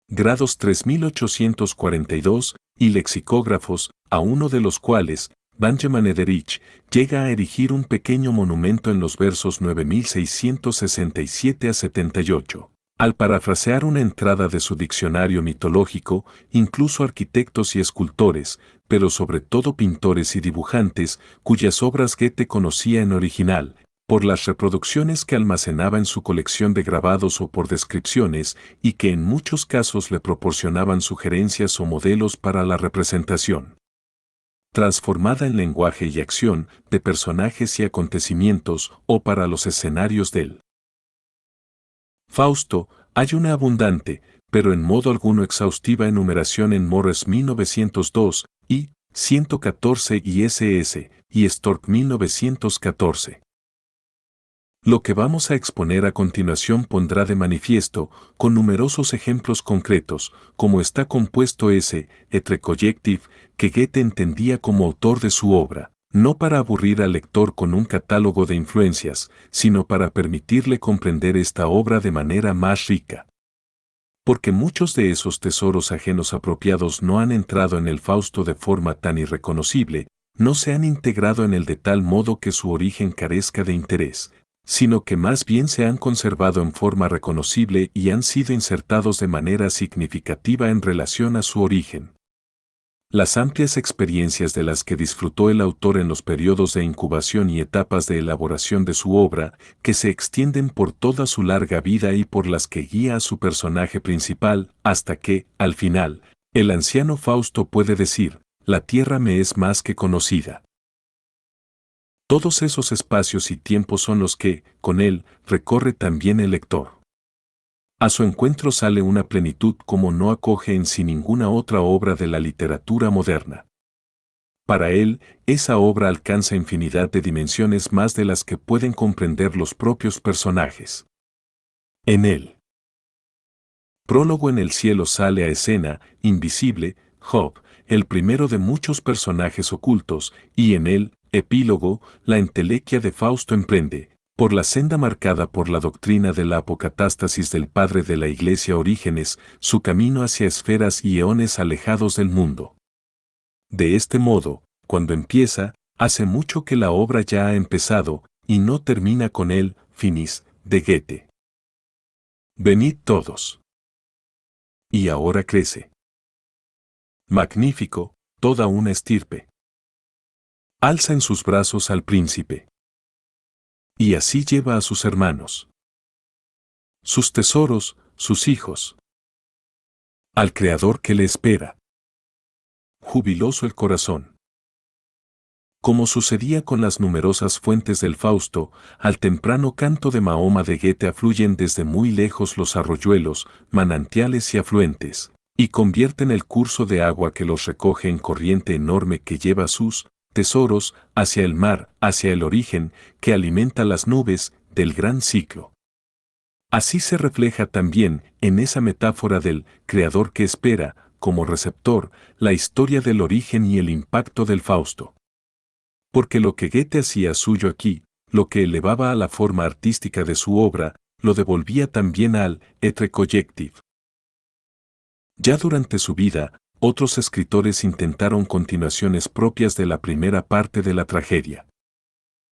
Grados 3842, y lexicógrafos, a uno de los cuales, Benjamin Ederich, llega a erigir un pequeño monumento en los versos 9667 a 78. Al parafrasear una entrada de su diccionario mitológico, incluso arquitectos y escultores, pero sobre todo pintores y dibujantes, cuyas obras Goethe conocía en original, por las reproducciones que almacenaba en su colección de grabados o por descripciones, y que en muchos casos le proporcionaban sugerencias o modelos para la representación. Transformada en lenguaje y acción, de personajes y acontecimientos, o para los escenarios del Fausto, hay una abundante, pero en modo alguno exhaustiva enumeración en Morris 1902, y 114 y SS, y Stork 1914. Lo que vamos a exponer a continuación pondrá de manifiesto, con numerosos ejemplos concretos, cómo está compuesto ese Etrecollective que Goethe entendía como autor de su obra, no para aburrir al lector con un catálogo de influencias, sino para permitirle comprender esta obra de manera más rica. Porque muchos de esos tesoros ajenos apropiados no han entrado en el Fausto de forma tan irreconocible, no se han integrado en él de tal modo que su origen carezca de interés, sino que más bien se han conservado en forma reconocible y han sido insertados de manera significativa en relación a su origen. Las amplias experiencias de las que disfrutó el autor en los periodos de incubación y etapas de elaboración de su obra, que se extienden por toda su larga vida y por las que guía a su personaje principal, hasta que, al final, el anciano Fausto puede decir, la tierra me es más que conocida. Todos esos espacios y tiempos son los que, con él, recorre también el lector. A su encuentro sale una plenitud como no acoge en sí ninguna otra obra de la literatura moderna. Para él, esa obra alcanza infinidad de dimensiones más de las que pueden comprender los propios personajes. En él. Prólogo en el cielo sale a escena, invisible, Job, el primero de muchos personajes ocultos, y en él, epílogo, la entelequia de Fausto emprende, por la senda marcada por la doctrina de la apocatástasis del padre de la Iglesia Orígenes, su camino hacia esferas y eones alejados del mundo. De este modo, cuando empieza, hace mucho que la obra ya ha empezado, y no termina con el finis de Goethe. Venid todos. Y ahora crece. Magnífico, toda una estirpe. Alza en sus brazos al príncipe. Y así lleva a sus hermanos. Sus tesoros, sus hijos. Al Creador que le espera. Jubiloso el corazón. Como sucedía con las numerosas fuentes del Fausto, al temprano canto de Mahoma de Goethe afluyen desde muy lejos los arroyuelos, manantiales y afluentes, y convierten el curso de agua que los recoge en corriente enorme que lleva sus tesoros hacia el mar, hacia el origen, que alimenta las nubes del gran ciclo. Así se refleja también, en esa metáfora del Creador que espera, como receptor, la historia del origen y el impacto del Fausto. Porque lo que Goethe hacía suyo aquí, lo que elevaba a la forma artística de su obra, lo devolvía también al Etrecollective. Ya durante su vida, otros escritores intentaron continuaciones propias de la primera parte de la tragedia.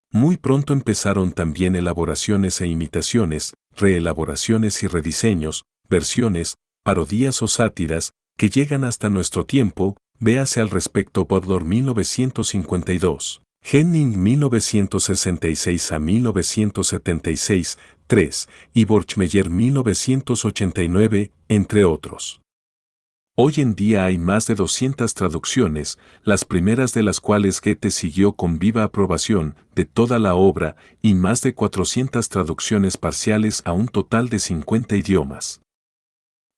Muy pronto empezaron también elaboraciones e imitaciones, reelaboraciones y rediseños, versiones, parodías o sátiras, que llegan hasta nuestro tiempo, véase al respecto Butler 1952, Henning 1966 a 1976, 3, y Borchmeyer 1989, entre otros. Hoy en día hay más de 200 traducciones, las primeras de las cuales Goethe siguió con viva aprobación de toda la obra, y más de 400 traducciones parciales a un total de 50 idiomas.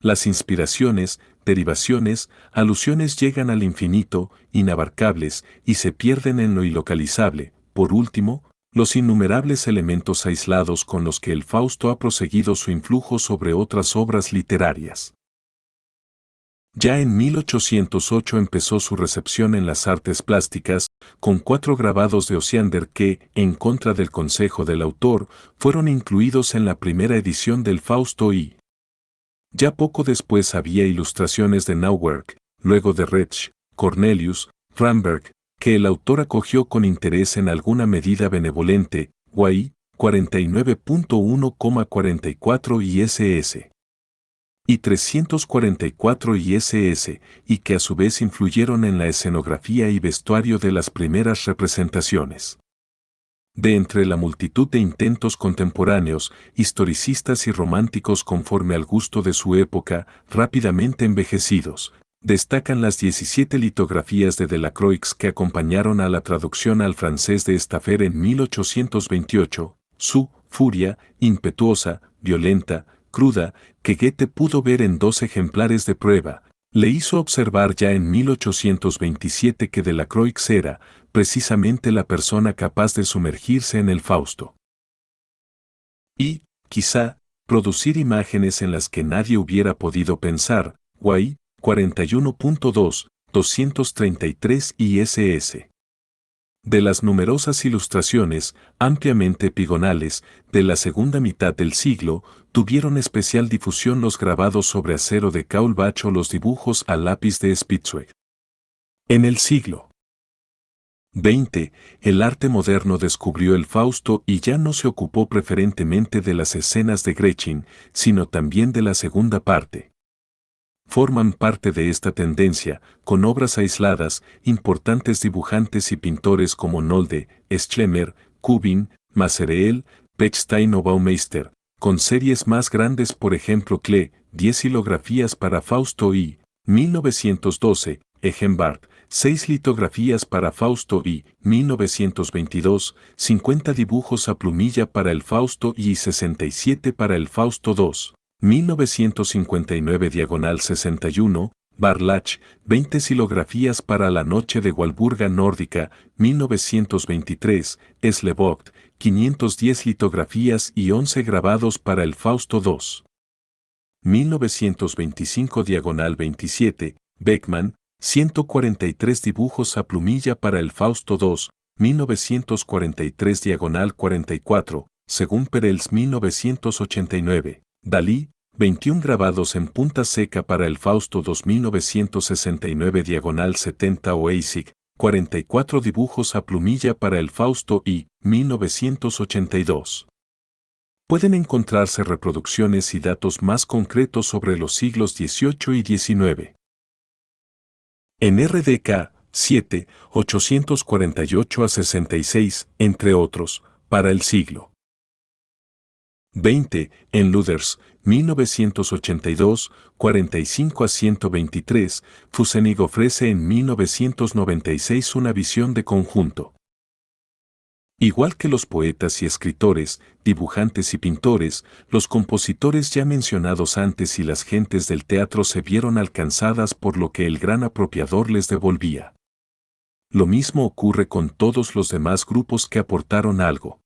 Las inspiraciones, derivaciones, alusiones llegan al infinito, inabarcables, y se pierden en lo ilocalizable. Por último, los innumerables elementos aislados con los que el Fausto ha proseguido su influjo sobre otras obras literarias. Ya en 1808 empezó su recepción en las artes plásticas, con 4 grabados de Osiander que, en contra del consejo del autor, fueron incluidos en la primera edición del Fausto y ya poco después había ilustraciones de Nauwerk, luego de Retsch, Cornelius, Ramberg, que el autor acogió con interés en alguna medida benevolente, Guay, 49.1,44 ISS. Y 344 ISS, y que a su vez influyeron en la escenografía y vestuario de las primeras representaciones. De entre la multitud de intentos contemporáneos, historicistas y románticos conforme al gusto de su época, rápidamente envejecidos, destacan las 17 litografías de Delacroix que acompañaron a la traducción al francés de Stafford en 1828, su furia, impetuosa, violenta, cruda, que Goethe pudo ver en 2 ejemplares de prueba, le hizo observar ya en 1827 que Delacroix era, precisamente la persona capaz de sumergirse en el Fausto. Y, quizá, producir imágenes en las que nadie hubiera podido pensar, Guay, 41.2, 233 ISS. De las numerosas ilustraciones, ampliamente epigonales, de la segunda mitad del siglo, tuvieron especial difusión los grabados sobre acero de Kaulbach o los dibujos a lápiz de Spitzweg. En el siglo XX, el arte moderno descubrió el Fausto y ya no se ocupó preferentemente de las escenas de Gretchen, sino también de la segunda parte. Forman parte de esta tendencia, con obras aisladas, importantes dibujantes y pintores como Nolde, Schlemmer, Kubin, Masereel, Pechstein o Baumeister, con series más grandes por ejemplo Klee, 10 hilografías para Fausto y, 1912, Egenbart, 6 litografías para Fausto y, 1922, 50 dibujos a plumilla para el Fausto y 67 para el Fausto II. 1959 diagonal 61, Barlach, 20 xilografías para La Noche de Walburga Nórdica, 1923, Slebogt, 510 litografías y 11 grabados para el Fausto II. 1925 diagonal 27, Beckmann, 143 dibujos a plumilla para el Fausto II, 1943 diagonal 44, según Perels 1989. Dalí, 21 grabados en punta seca para el Fausto 2969 diagonal 70 Oeisig, 44 dibujos a plumilla para el Fausto y 1982. Pueden encontrarse reproducciones y datos más concretos sobre los siglos XVIII y XIX. En RDK, 7, 848 a 66, entre otros, para el siglo XX, en Luders, 1982, 45 a 123, Fusenig ofrece en 1996 una visión de conjunto. Igual que los poetas y escritores, dibujantes y pintores, los compositores ya mencionados antes y las gentes del teatro se vieron alcanzadas por lo que el gran apropiador les devolvía. Lo mismo ocurre con todos los demás grupos que aportaron algo.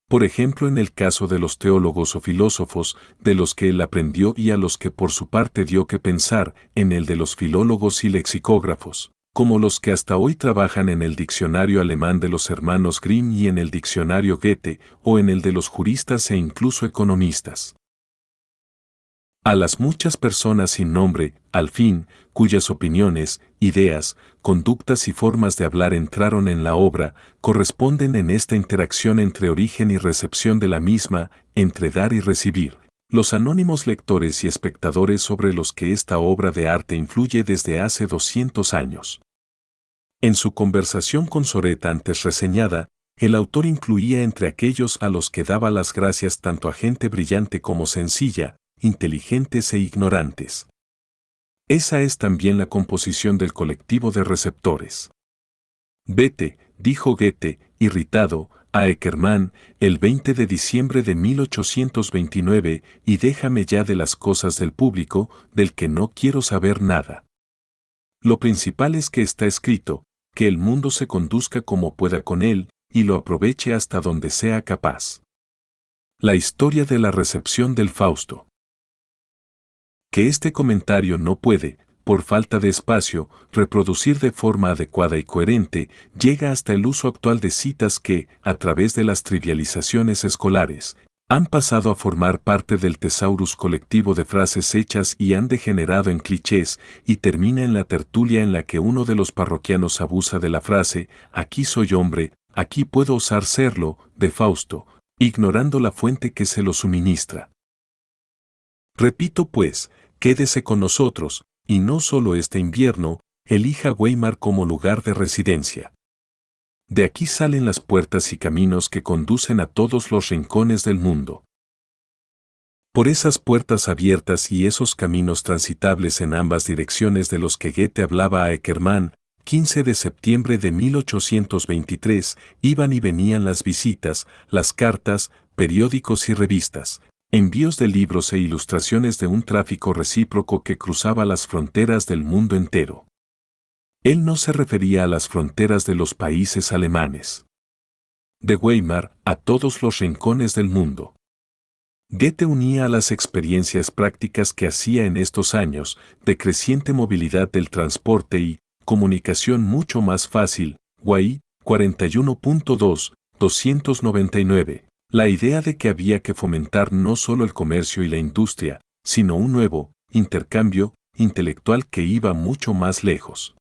Por ejemplo, en el caso de los teólogos o filósofos, de los que él aprendió y a los que por su parte dio que pensar, en el de los filólogos y lexicógrafos, como los que hasta hoy trabajan en el diccionario alemán de los hermanos Grimm y en el diccionario Goethe, o en el de los juristas e incluso economistas. A las muchas personas sin nombre, al fin, cuyas opiniones, ideas, conductas y formas de hablar entraron en la obra, corresponden en esta interacción entre origen y recepción de la misma, entre dar y recibir, los anónimos lectores y espectadores sobre los que esta obra de arte influye desde hace 200 años. En su conversación con Soret antes reseñada, el autor incluía entre aquellos a los que daba las gracias tanto a gente brillante como sencilla, inteligentes e ignorantes. Esa es también la composición del colectivo de receptores. Vete, dijo Goethe, irritado, a Eckermann, el 20 de diciembre de 1829, y déjame ya de las cosas del público, del que no quiero saber nada. Lo principal es que está escrito, que el mundo se conduzca como pueda con él, y lo aproveche hasta donde sea capaz. La historia de la recepción del Fausto. Que este comentario no puede, por falta de espacio, reproducir de forma adecuada y coherente, llega hasta el uso actual de citas que, a través de las trivializaciones escolares, han pasado a formar parte del tesaurus colectivo de frases hechas y han degenerado en clichés, y termina en la tertulia en la que uno de los parroquianos abusa de la frase, aquí soy hombre, aquí puedo osar serlo, de Fausto, ignorando la fuente que se lo suministra. Repito pues, quédese con nosotros, y no solo este invierno, elija Weimar como lugar de residencia. De aquí salen las puertas y caminos que conducen a todos los rincones del mundo. Por esas puertas abiertas y esos caminos transitables en ambas direcciones de los que Goethe hablaba a Eckermann, 15 de septiembre de 1823, iban y venían las visitas, las cartas, periódicos y revistas, envíos de libros e ilustraciones de un tráfico recíproco que cruzaba las fronteras del mundo entero. Él no se refería a las fronteras de los países alemanes. De Weimar a todos los rincones del mundo. Goethe unía a las experiencias prácticas que hacía en estos años de creciente movilidad del transporte y comunicación mucho más fácil, Guay 41.2, 299, la idea de que había que fomentar no solo el comercio y la industria, sino un nuevo intercambio intelectual que iba mucho más lejos.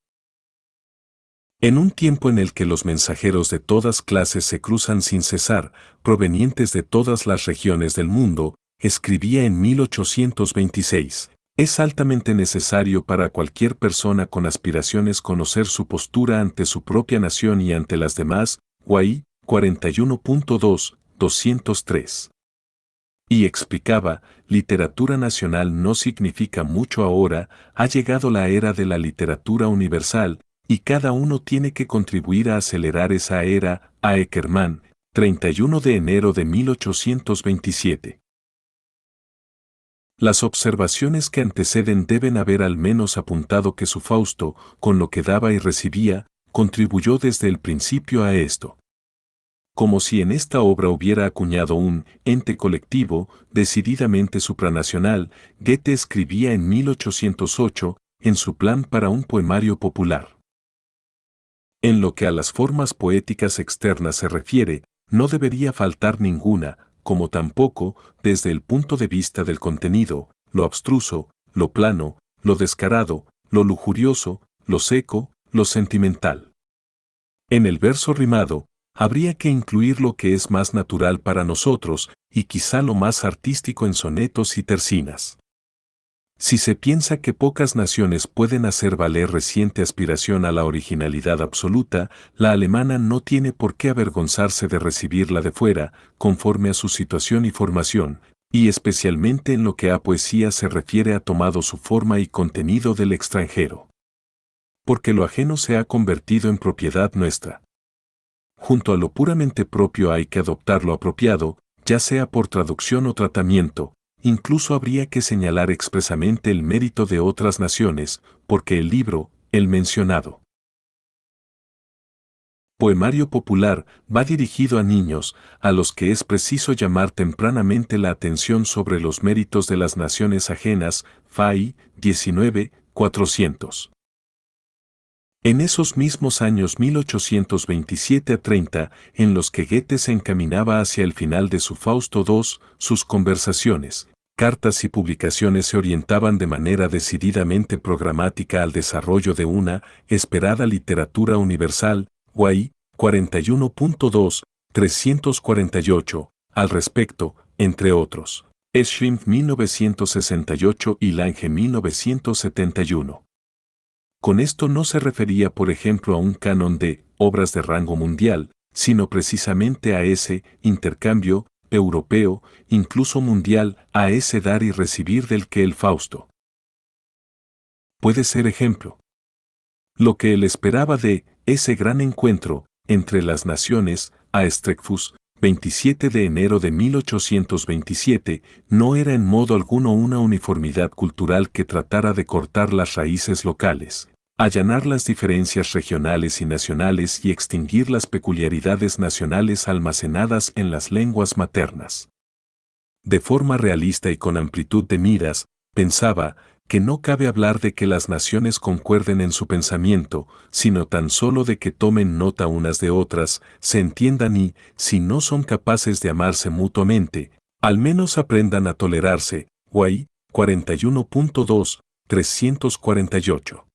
En un tiempo en el que los mensajeros de todas clases se cruzan sin cesar, provenientes de todas las regiones del mundo, escribía en 1826, es altamente necesario para cualquier persona con aspiraciones conocer su postura ante su propia nación y ante las demás, Guay 41.2, 203. Y explicaba, literatura nacional no significa mucho ahora, ha llegado la era de la literatura universal, y cada uno tiene que contribuir a acelerar esa era, a Eckermann, 31 de enero de 1827. Las observaciones que anteceden deben haber al menos apuntado que su Fausto, con lo que daba y recibía, contribuyó desde el principio a esto. Como si en esta obra hubiera acuñado un ente colectivo, decididamente supranacional, Goethe escribía en 1808, en su plan para un poemario popular. En lo que a las formas poéticas externas se refiere, no debería faltar ninguna, como tampoco, desde el punto de vista del contenido, lo abstruso, lo plano, lo descarado, lo lujurioso, lo seco, lo sentimental. En el verso rimado, habría que incluir lo que es más natural para nosotros, y quizá lo más artístico en sonetos y tercinas. Si se piensa que pocas naciones pueden hacer valer reciente aspiración a la originalidad absoluta, la alemana no tiene por qué avergonzarse de recibirla de fuera, conforme a su situación y formación, y especialmente en lo que a poesía se refiere ha tomado su forma y contenido del extranjero. Porque lo ajeno se ha convertido en propiedad nuestra. Junto a lo puramente propio hay que adoptar lo apropiado, ya sea por traducción o tratamiento. Incluso habría que señalar expresamente el mérito de otras naciones, porque el libro, el mencionado poemario popular, va dirigido a niños, a los que es preciso llamar tempranamente la atención sobre los méritos de las naciones ajenas, Fay 19, 400. En esos mismos años 1827 a 30, en los que Goethe se encaminaba hacia el final de su Fausto II, sus conversaciones, cartas y publicaciones se orientaban de manera decididamente programática al desarrollo de una esperada literatura universal, Guay 41.2, 348, al respecto, entre otros, Schrimpf 1968 y Lange 1971. Con esto no se refería por ejemplo a un canon de obras de rango mundial, sino precisamente a ese intercambio europeo, incluso mundial, a ese dar y recibir del que el Fausto puede ser ejemplo. Lo que él esperaba de ese gran encuentro entre las naciones, a Streckfus, 27 de enero de 1827, no era en modo alguno una uniformidad cultural que tratara de cortar las raíces locales. allanar las diferencias regionales y nacionales y extinguir las peculiaridades nacionales almacenadas en las lenguas maternas. De forma realista y con amplitud de miras, pensaba que no cabe hablar de que las naciones concuerden en su pensamiento, sino tan solo de que tomen nota unas de otras, se entiendan y, si no son capaces de amarse mutuamente, al menos aprendan a tolerarse. Guay, 41.2, 348.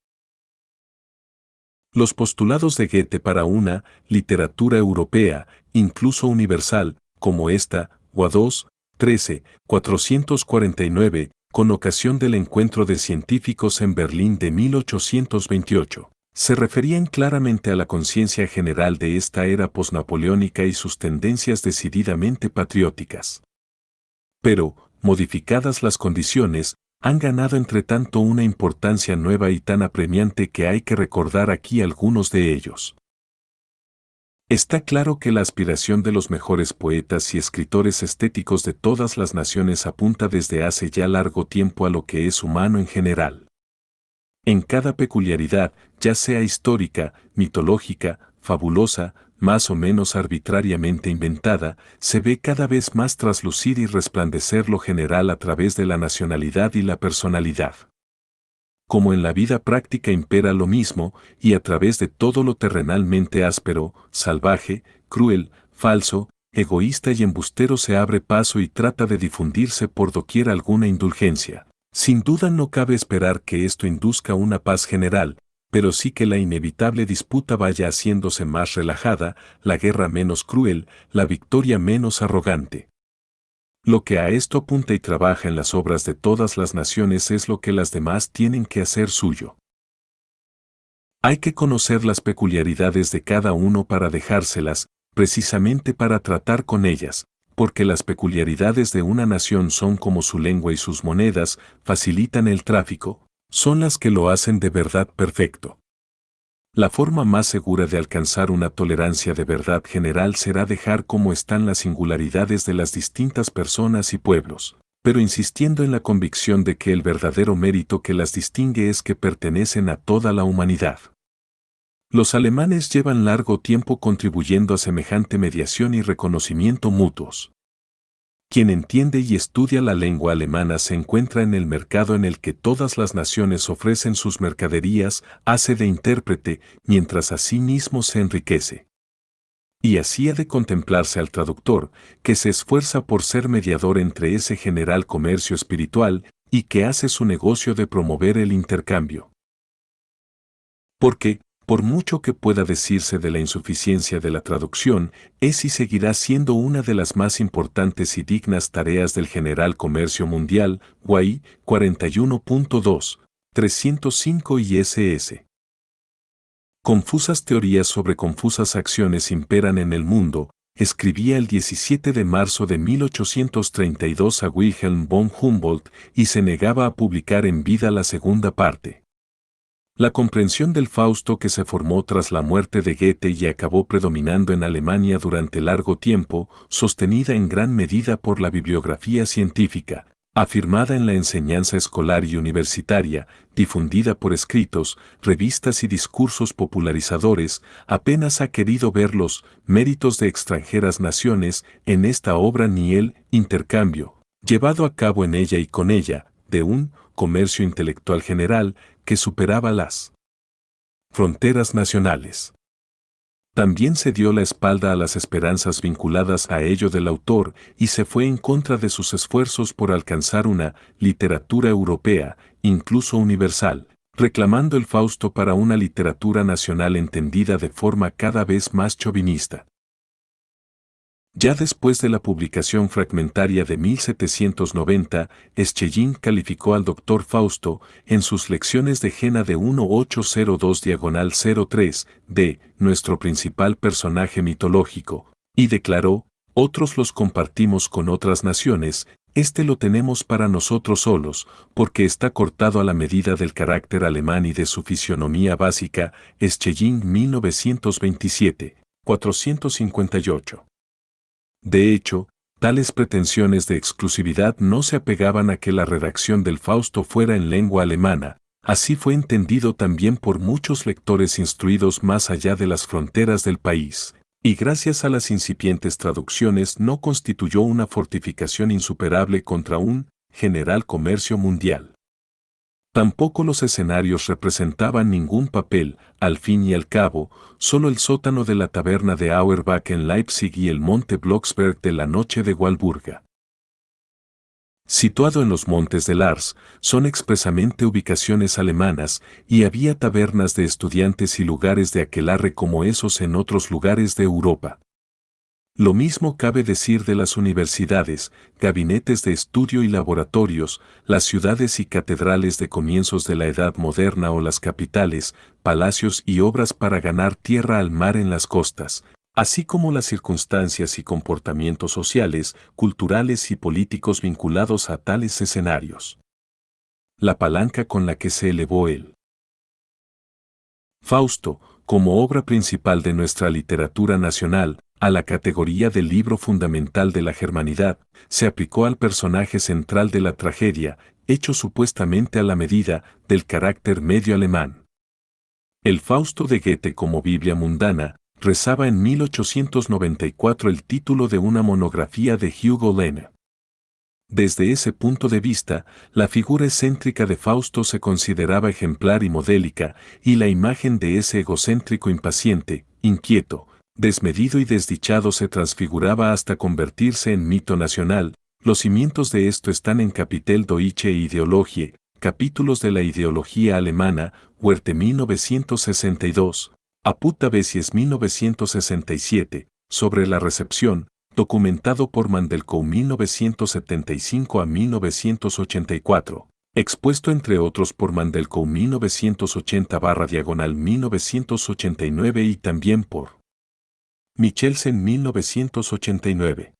Los postulados de Goethe para una literatura europea, incluso universal, como esta, Guados, 13, 449, con ocasión del encuentro de científicos en Berlín de 1828, se referían claramente a la conciencia general de esta era posnapoleónica y sus tendencias decididamente patrióticas. Pero, modificadas las condiciones, han ganado entre tanto una importancia nueva y tan apremiante que hay que recordar aquí algunos de ellos. Está claro que la aspiración de los mejores poetas y escritores estéticos de todas las naciones apunta desde hace ya largo tiempo a lo que es humano en general. En cada peculiaridad, ya sea histórica, mitológica, fabulosa, más o menos arbitrariamente inventada, se ve cada vez más traslucir y resplandecer lo general a través de la nacionalidad y la personalidad. Como en la vida práctica impera lo mismo, y a través de todo lo terrenalmente áspero, salvaje, cruel, falso, egoísta y embustero se abre paso y trata de difundirse por doquier alguna indulgencia. Sin duda no cabe esperar que esto induzca una paz general, pero sí que la inevitable disputa vaya haciéndose más relajada, la guerra menos cruel, la victoria menos arrogante. Lo que a esto apunta y trabaja en las obras de todas las naciones es lo que las demás tienen que hacer suyo. Hay que conocer las peculiaridades de cada uno para dejárselas, precisamente para tratar con ellas, porque las peculiaridades de una nación son como su lengua y sus monedas, facilitan el tráfico, son las que lo hacen de verdad perfecto. La forma más segura de alcanzar una tolerancia de verdad general será dejar como están las singularidades de las distintas personas y pueblos, pero insistiendo en la convicción de que el verdadero mérito que las distingue es que pertenecen a toda la humanidad. Los alemanes llevan largo tiempo contribuyendo a semejante mediación y reconocimiento mutuos. Quien entiende y estudia la lengua alemana se encuentra en el mercado en el que todas las naciones ofrecen sus mercaderías, hace de intérprete, mientras a sí mismo se enriquece. Y así ha de contemplarse al traductor, que se esfuerza por ser mediador entre ese general comercio espiritual, y que hace su negocio de promover el intercambio. Porque, por mucho que pueda decirse de la insuficiencia de la traducción, es y seguirá siendo una de las más importantes y dignas tareas del general comercio mundial, Guay, 41.2, 305 y ss. Confusas teorías sobre confusas acciones imperan en el mundo, escribía el 17 de marzo de 1832 a Wilhelm von Humboldt y se negaba a publicar en vida la segunda parte. La comprensión del Fausto que se formó tras la muerte de Goethe y acabó predominando en Alemania durante largo tiempo, sostenida en gran medida por la bibliografía científica, afirmada en la enseñanza escolar y universitaria, difundida por escritos, revistas y discursos popularizadores, apenas ha querido ver los méritos de extranjeras naciones en esta obra ni el intercambio, llevado a cabo en ella y con ella, de un comercio intelectual general que superaba las fronteras nacionales. También se dio la espalda a las esperanzas vinculadas a ello del autor y se fue en contra de sus esfuerzos por alcanzar una literatura europea, incluso universal, reclamando el Fausto para una literatura nacional entendida de forma cada vez más chauvinista. Ya después de la publicación fragmentaria de 1790, Schelling calificó al Dr. Fausto, en sus lecciones de Jena de 1802/03, de nuestro principal personaje mitológico, y declaró, otros los compartimos con otras naciones, este lo tenemos para nosotros solos, porque está cortado a la medida del carácter alemán y de su fisionomía básica, Schelling 1927, 458. De hecho, tales pretensiones de exclusividad no se apegaban a que la redacción del Fausto fuera en lengua alemana, Así fue entendido también por muchos lectores instruidos más allá de las fronteras del país, y gracias a las incipientes traducciones no constituyó una fortificación insuperable contra un general comercio mundial. Tampoco los escenarios representaban ningún papel, al fin y al cabo, solo el sótano de la taberna de Auerbach en Leipzig y el monte Blocksberg de la noche de Walburga. Situado en los montes de Lars, son expresamente ubicaciones alemanas, y había tabernas de estudiantes y lugares de aquelarre como esos en otros lugares de Europa. Lo mismo cabe decir de las universidades, gabinetes de estudio y laboratorios, las ciudades y catedrales de comienzos de la Edad Moderna o las capitales, palacios y obras para ganar tierra al mar en las costas, así como las circunstancias y comportamientos sociales, culturales y políticos vinculados a tales escenarios. La palanca con la que se elevó el Fausto, como obra principal de nuestra literatura nacional, a la categoría del libro fundamental de la germanidad, se aplicó al personaje central de la tragedia, hecho supuestamente a la medida del carácter medio alemán. El Fausto de Goethe como Biblia mundana, rezaba en 1894 el título de una monografía de Hugo Lehne. Desde ese punto de vista, la figura excéntrica de Fausto se consideraba ejemplar y modélica, y la imagen de ese egocéntrico impaciente, inquieto, desmedido y desdichado se transfiguraba hasta convertirse en mito nacional. Los cimientos de esto están en Kapitel Deutsche Ideologie, capítulos de la ideología alemana, Werthe 1962, Aputa Besies 1967, sobre la recepción, documentado por Mandelkow 1975 a 1984, expuesto entre otros por Mandelkow 1980/1989 y también por Michelsen 1989.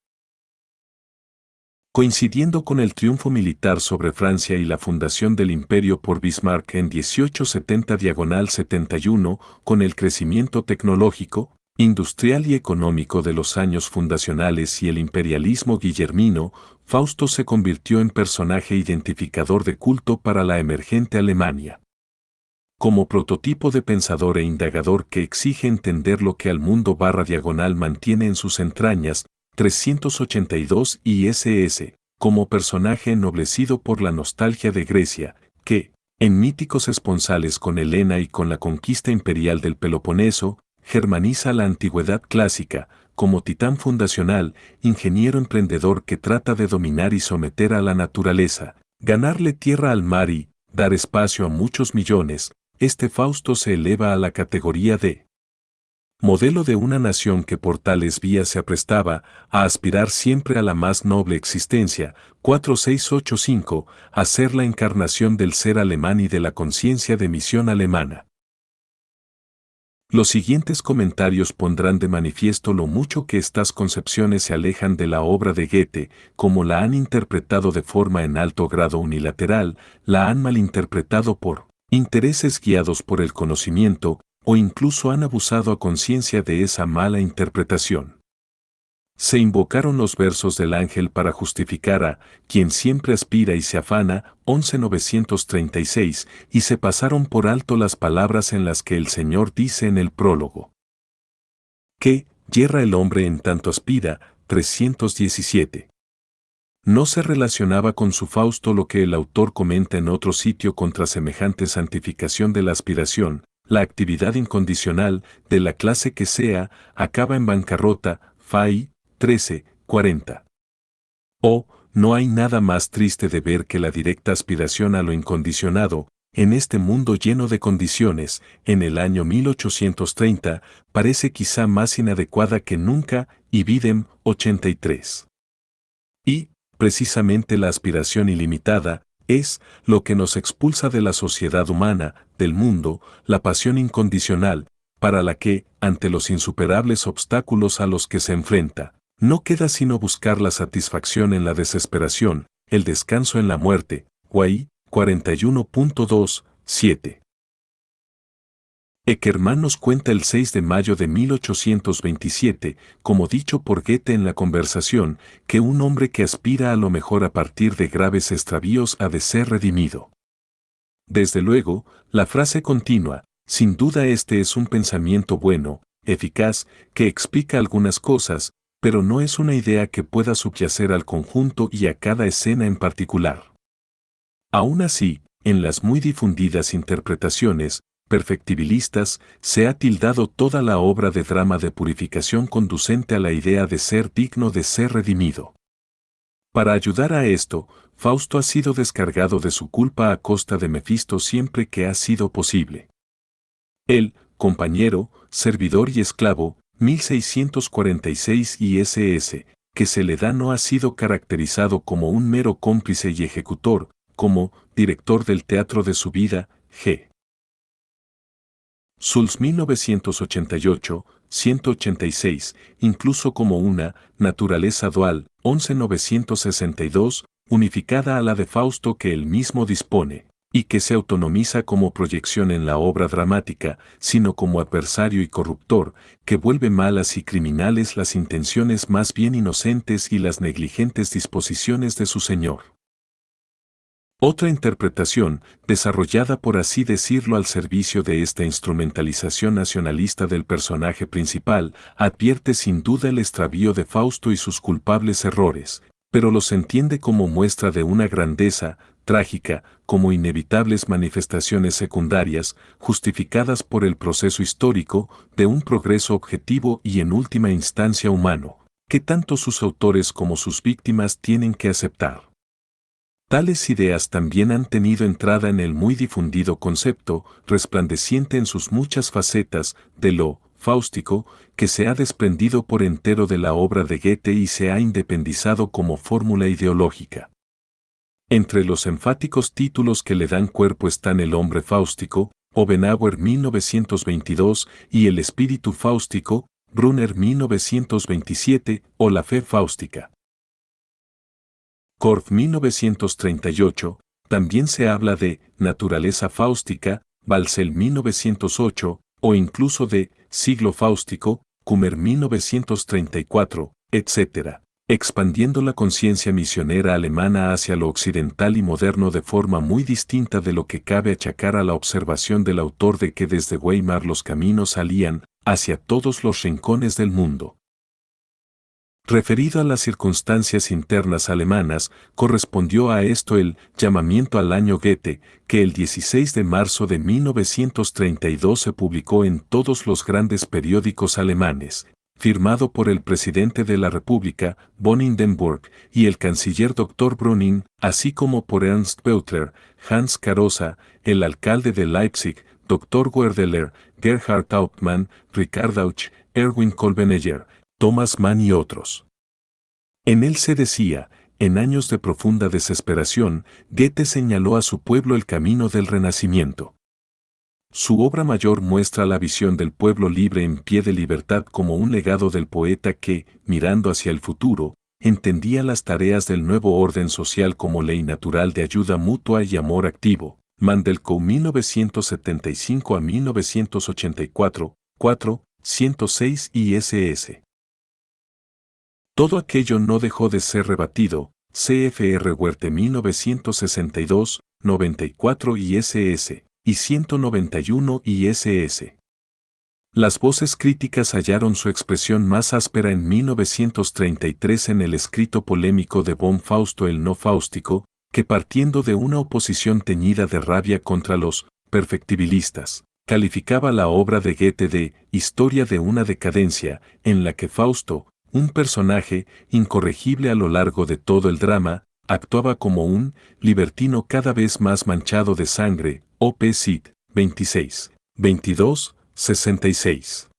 Coincidiendo con el triunfo militar sobre Francia y la fundación del imperio por Bismarck en 1870/71, con el crecimiento tecnológico, industrial y económico de los años fundacionales y el imperialismo guillermino, Fausto se convirtió en personaje identificador de culto para la emergente Alemania. Como prototipo de pensador e indagador que exige entender lo que al mundo/diagonal mantiene en sus entrañas, 382 ISS, como personaje ennoblecido por la nostalgia de Grecia, que, en míticos esponsales con Helena y con la conquista imperial del Peloponeso, germaniza la antigüedad clásica, como titán fundacional, ingeniero emprendedor que trata de dominar y someter a la naturaleza, ganarle tierra al mar y dar espacio a muchos millones. Este Fausto se eleva a la categoría de modelo de una nación que por tales vías se aprestaba a aspirar siempre a la más noble existencia. 4685, a ser la encarnación del ser alemán y de la conciencia de misión alemana. Los siguientes comentarios pondrán de manifiesto lo mucho que estas concepciones se alejan de la obra de Goethe, como la han interpretado de forma en alto grado unilateral, la han malinterpretado por intereses guiados por el conocimiento, o incluso han abusado a conciencia de esa mala interpretación. Se invocaron los versos del ángel para justificar a quien siempre aspira y se afana, 11.936, y se pasaron por alto las palabras en las que el Señor dice en el prólogo que yerra el hombre en tanto aspira, 317. No se relacionaba con su Fausto lo que el autor comenta en otro sitio contra semejante santificación de la aspiración. La actividad incondicional, de la clase que sea, acaba en bancarrota, Fay 13:40. No hay nada más triste de ver que la directa aspiración a lo incondicionado, en este mundo lleno de condiciones, en el año 1830, parece quizá más inadecuada que nunca, Ibidem 83. Y, precisamente la aspiración ilimitada, es lo que nos expulsa de la sociedad humana, del mundo, la pasión incondicional, para la que, ante los insuperables obstáculos a los que se enfrenta, no queda sino buscar la satisfacción en la desesperación, el descanso en la muerte. Guay 41.2.7. Eckermann nos cuenta el 6 de mayo de 1827, como dicho por Goethe en la conversación, que un hombre que aspira a lo mejor a partir de graves extravíos ha de ser redimido. Desde luego, la frase continua, sin duda este es un pensamiento bueno, eficaz, que explica algunas cosas, pero no es una idea que pueda subyacer al conjunto y a cada escena en particular. Aún así, en las muy difundidas interpretaciones perfectibilistas, se ha tildado toda la obra de drama de purificación conducente a la idea de ser digno de ser redimido. Para ayudar a esto, Fausto ha sido descargado de su culpa a costa de Mefisto siempre que ha sido posible. Él, compañero, servidor y esclavo, 1646 ISS, que se le da no ha sido caracterizado como un mero cómplice y ejecutor, como director del teatro de su vida, G. Sulz 1988, 186, incluso como una naturaleza dual, 11962, unificada a la de Fausto que él mismo dispone, y que se autonomiza como proyección en la obra dramática, sino como adversario y corruptor, que vuelve malas y criminales las intenciones más bien inocentes y las negligentes disposiciones de su señor. Otra interpretación, desarrollada por así decirlo al servicio de esta instrumentalización nacionalista del personaje principal, advierte sin duda el extravío de Fausto y sus culpables errores, pero los entiende como muestra de una grandeza, trágica, como inevitables manifestaciones secundarias, justificadas por el proceso histórico, de un progreso objetivo y en última instancia humano, que tanto sus autores como sus víctimas tienen que aceptar. Tales ideas también han tenido entrada en el muy difundido concepto, resplandeciente en sus muchas facetas, de lo fáustico, que se ha desprendido por entero de la obra de Goethe y se ha independizado como fórmula ideológica. Entre los enfáticos títulos que le dan cuerpo están El hombre fáustico, Obenauer 1922, y El espíritu fáustico, Brunner 1927, o La fe fáustica. Korff 1938, también se habla de naturaleza fáustica, Balcel 1908, o incluso de siglo fáustico, Kummer 1934, etc., expandiendo la conciencia misionera alemana hacia lo occidental y moderno de forma muy distinta de lo que cabe achacar a la observación del autor de que desde Weimar los caminos salían hacia todos los rincones del mundo. Referido a las circunstancias internas alemanas, correspondió a esto el llamamiento al año Goethe, que el 16 de marzo de 1932 se publicó en todos los grandes periódicos alemanes, firmado por el presidente de la República, von Hindenburg, y el canciller Dr. Brüning, así como por Ernst Beutler, Hans Carosa, el alcalde de Leipzig, Dr. Werdeler, Gerhard Hauptmann, Richard Dauch, Erwin Kolbeneyer, Thomas Mann y otros. En él se decía, en años de profunda desesperación, Goethe señaló a su pueblo el camino del renacimiento. Su obra mayor muestra la visión del pueblo libre en pie de libertad como un legado del poeta que, mirando hacia el futuro, entendía las tareas del nuevo orden social como ley natural de ayuda mutua y amor activo. Mandelkow 1975 a 1984, 4, 106 ISS. Todo aquello no dejó de ser rebatido, CFR Huerte 1962, 94 ISS, y 191 ISS. Las voces críticas hallaron su expresión más áspera en 1933 en el escrito polémico de von Fausto el no fáustico, que partiendo de una oposición teñida de rabia contra los perfectibilistas, calificaba la obra de Goethe de historia de una decadencia, en la que Fausto, un personaje incorregible a lo largo de todo el drama, actuaba como un libertino cada vez más manchado de sangre, Op. Cit. 26, 22, 66.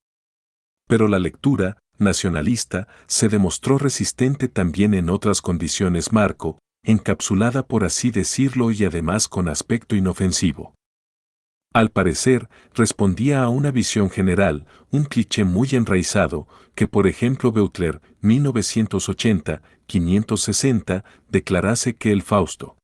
Pero la lectura nacionalista se demostró resistente también en otras condiciones marco, encapsulada por así decirlo y además con aspecto inofensivo. Al parecer, respondía a una visión general, un cliché muy enraizado, que por ejemplo Beutler, 1980, 560, declarase que el Fausto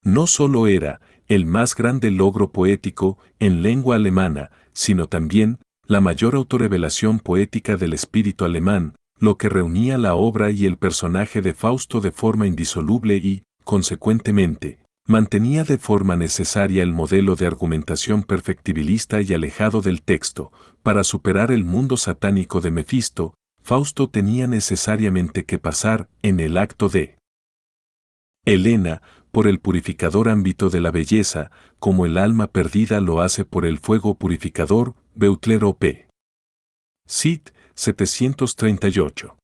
no solo era el más grande logro poético en lengua alemana, sino también la mayor autorrevelación poética del espíritu alemán, lo que reunía la obra y el personaje de Fausto de forma indisoluble y, consecuentemente, Mantenía de forma necesaria el modelo de argumentación perfectibilista y alejado del texto. Para superar el mundo satánico de Mefisto, Fausto tenía necesariamente que pasar, en el acto de Helena, por el purificador ámbito de la belleza, como el alma perdida lo hace por el fuego purificador, Beutlero p. Cid, 738.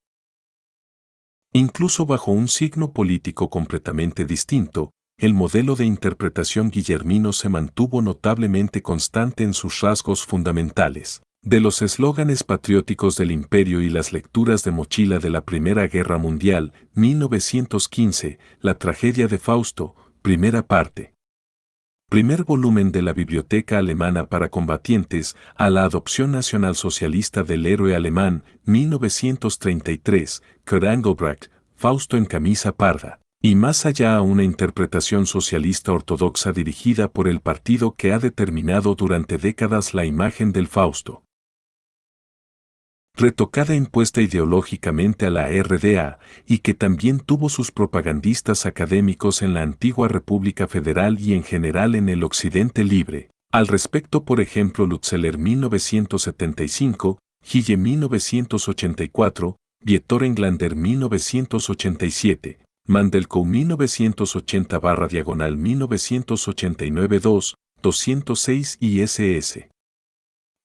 Incluso bajo un signo político completamente distinto, el modelo de interpretación guillermino se mantuvo notablemente constante en sus rasgos fundamentales. De los eslóganes patrióticos del imperio y las lecturas de mochila de la Primera Guerra Mundial, 1915, la tragedia de Fausto, primera parte. Primer volumen de la Biblioteca Alemana para Combatientes, a la adopción nacionalsocialista del héroe alemán, 1933, Kurt Engelbrecht, Fausto en camisa parda. Y más allá a una interpretación socialista ortodoxa dirigida por el partido que ha determinado durante décadas la imagen del Fausto. Retocada impuesta ideológicamente a la RDA, y que también tuvo sus propagandistas académicos en la antigua República Federal y en general en el Occidente libre. Al respecto, por ejemplo, Lutzeler 1975, Hille 1984, Vietor Englander 1987, Mandelkow 1980/1989-2, 206 y SS.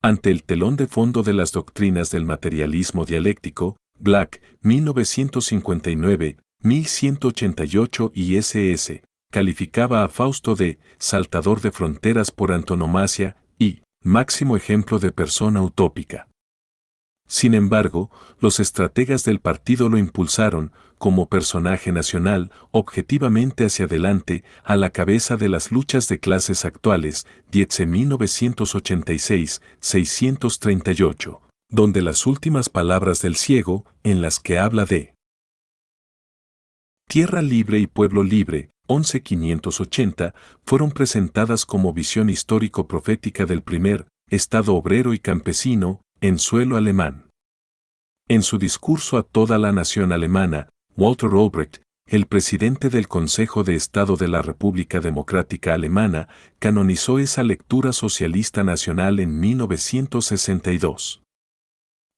Ante el telón de fondo de las doctrinas del materialismo dialéctico, Black, 1959, 1188 y SS, calificaba a Fausto de saltador de fronteras por antonomasia y máximo ejemplo de persona utópica. Sin embargo, los estrategas del partido lo impulsaron, como personaje nacional, objetivamente hacia adelante, a la cabeza de las luchas de clases actuales, Dietze 1986, 638, donde las últimas palabras del ciego, en las que habla de tierra libre y pueblo libre, 11.580, fueron presentadas como visión histórico-profética del primer Estado obrero y campesino, en suelo alemán. En su discurso a toda la nación alemana, Walter Ulbricht, el presidente del Consejo de Estado de la República Democrática Alemana, canonizó esa lectura socialista nacional en 1962.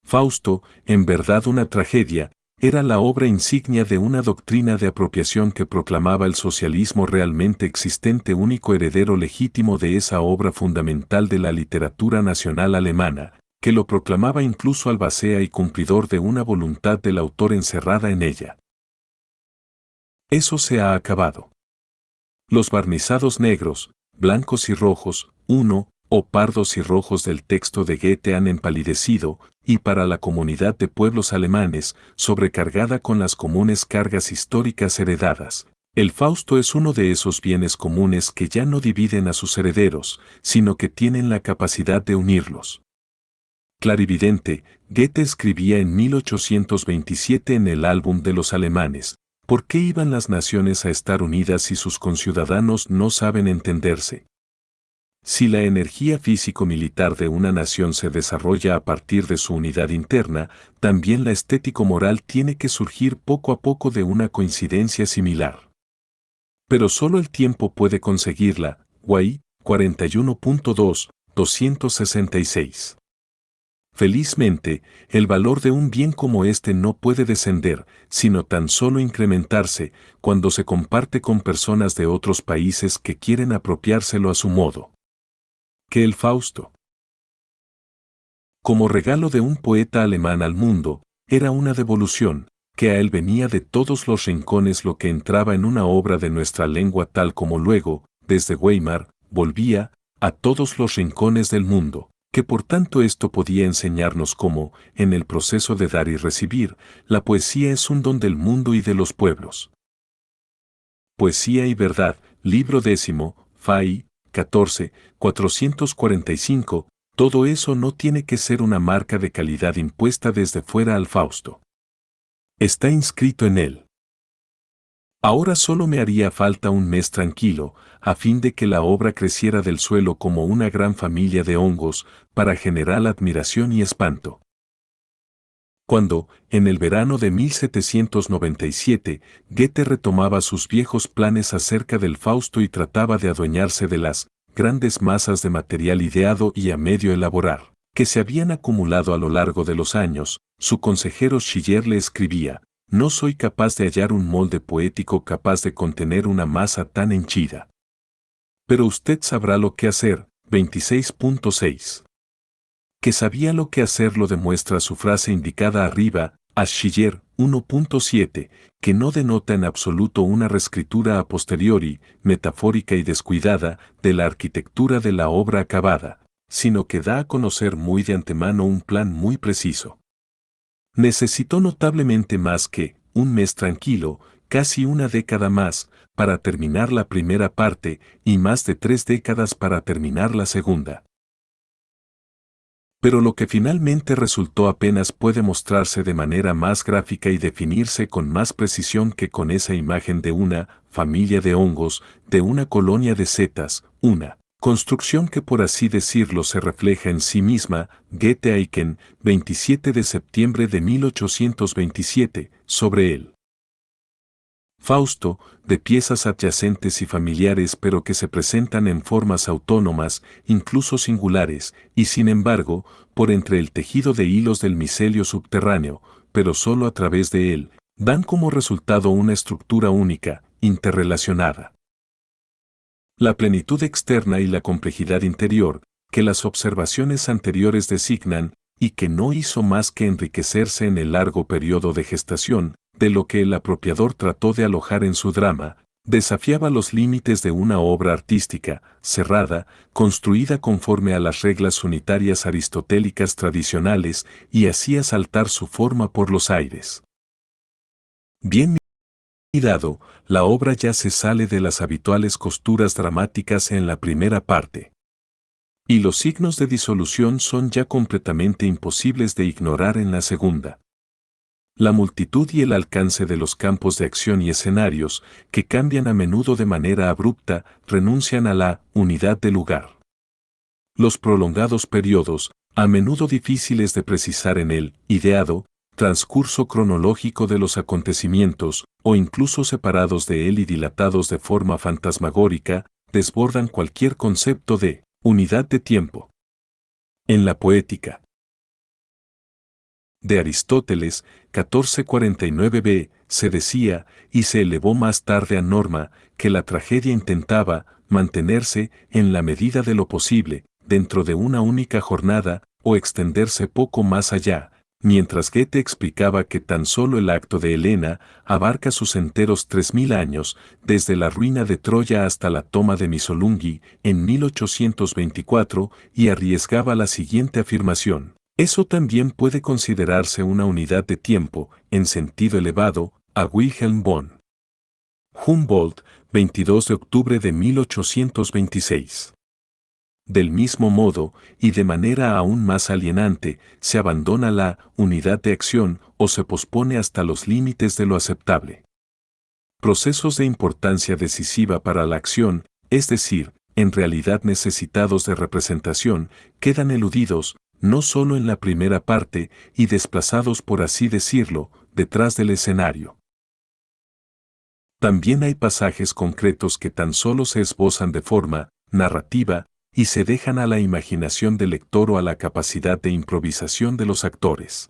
Fausto, en verdad una tragedia, era la obra insignia de una doctrina de apropiación que proclamaba el socialismo realmente existente, único heredero legítimo de esa obra fundamental de la literatura nacional alemana, que lo proclamaba incluso albacea y cumplidor de una voluntad del autor encerrada en ella. Eso se ha acabado. Los barnizados negros, blancos y rojos, o pardos y rojos del texto de Goethe han empalidecido, y para la comunidad de pueblos alemanes, sobrecargada con las comunes cargas históricas heredadas, el Fausto es uno de esos bienes comunes que ya no dividen a sus herederos, sino que tienen la capacidad de unirlos. Clarividente, Goethe escribía en 1827 en el álbum de los alemanes: ¿por qué iban las naciones a estar unidas si sus conciudadanos no saben entenderse? Si la energía físico-militar de una nación se desarrolla a partir de su unidad interna, también la estético-moral tiene que surgir poco a poco de una coincidencia similar. Pero solo el tiempo puede conseguirla. Guay, 41.2, 266. Felizmente, el valor de un bien como este no puede descender, sino tan solo incrementarse, cuando se comparte con personas de otros países que quieren apropiárselo a su modo. Que el Fausto, como regalo de un poeta alemán al mundo, era una devolución, que a él venía de todos los rincones lo que entraba en una obra de nuestra lengua, tal como luego, desde Weimar, volvía a todos los rincones del mundo. Que por tanto esto podía enseñarnos cómo, en el proceso de dar y recibir, la poesía es un don del mundo y de los pueblos. Poesía y verdad, libro 10, Fay, 14, 445, todo eso no tiene que ser una marca de calidad impuesta desde fuera al Fausto. Está inscrito en él. Ahora solo me haría falta un mes tranquilo, a fin de que la obra creciera del suelo como una gran familia de hongos, para generar admiración y espanto. Cuando, en el verano de 1797, Goethe retomaba sus viejos planes acerca del Fausto y trataba de adueñarse de las grandes masas de material ideado y a medio elaborar, que se habían acumulado a lo largo de los años, su consejero Schiller le escribía: «No soy capaz de hallar un molde poético capaz de contener una masa tan henchida. Pero usted sabrá lo que hacer». 26.6. Que sabía lo que hacer lo demuestra su frase indicada arriba, a Schiller 1.7, que no denota en absoluto una reescritura a posteriori, metafórica y descuidada, de la arquitectura de la obra acabada, sino que da a conocer muy de antemano un plan muy preciso. Necesitó notablemente más que un mes tranquilo, casi una década más, para terminar la primera parte y más de 3 décadas para terminar la segunda. Pero lo que finalmente resultó apenas puede mostrarse de manera más gráfica y definirse con más precisión que con esa imagen de una familia de hongos, de una colonia de setas, una construcción que por así decirlo se refleja en sí misma. Goethe Aiken, 27 de septiembre de 1827, sobre él. Fausto, de piezas adyacentes y familiares pero que se presentan en formas autónomas, incluso singulares, y sin embargo, por entre el tejido de hilos del micelio subterráneo, pero solo a través de él, dan como resultado una estructura única, interrelacionada. La plenitud externa y la complejidad interior, que las observaciones anteriores designan, y que no hizo más que enriquecerse en el largo periodo de gestación, de lo que el apropiador trató de alojar en su drama, desafiaba los límites de una obra artística, cerrada, construida conforme a las reglas unitarias aristotélicas tradicionales, y hacía saltar su forma por los aires. Bien mirado, la obra ya se sale de las habituales costuras dramáticas en la primera parte. Y los signos de disolución son ya completamente imposibles de ignorar en la segunda. La multitud y el alcance de los campos de acción y escenarios, que cambian a menudo de manera abrupta, renuncian a la unidad de lugar. Los prolongados periodos, a menudo difíciles de precisar en el ideado transcurso cronológico de los acontecimientos, o incluso separados de él y dilatados de forma fantasmagórica, desbordan cualquier concepto de unidad de tiempo. En la poética de Aristóteles, 1449b, se decía, y se elevó más tarde a norma, que la tragedia intentaba mantenerse, en la medida de lo posible, dentro de una única jornada, o extenderse poco más allá, mientras Goethe explicaba que tan solo el acto de Helena abarca sus enteros 3000 años, desde la ruina de Troya hasta la toma de Missolunghi, en 1824, y arriesgaba la siguiente afirmación: eso también puede considerarse una unidad de tiempo, en sentido elevado, a Wilhelm von Humboldt, 22 de octubre de 1826. Del mismo modo, y de manera aún más alienante, se abandona la unidad de acción o se pospone hasta los límites de lo aceptable. Procesos de importancia decisiva para la acción, es decir, en realidad necesitados de representación, quedan eludidos, no solo en la primera parte, y desplazados por así decirlo, detrás del escenario. También hay pasajes concretos que tan solo se esbozan de forma narrativa, y se dejan a la imaginación del lector o a la capacidad de improvisación de los actores.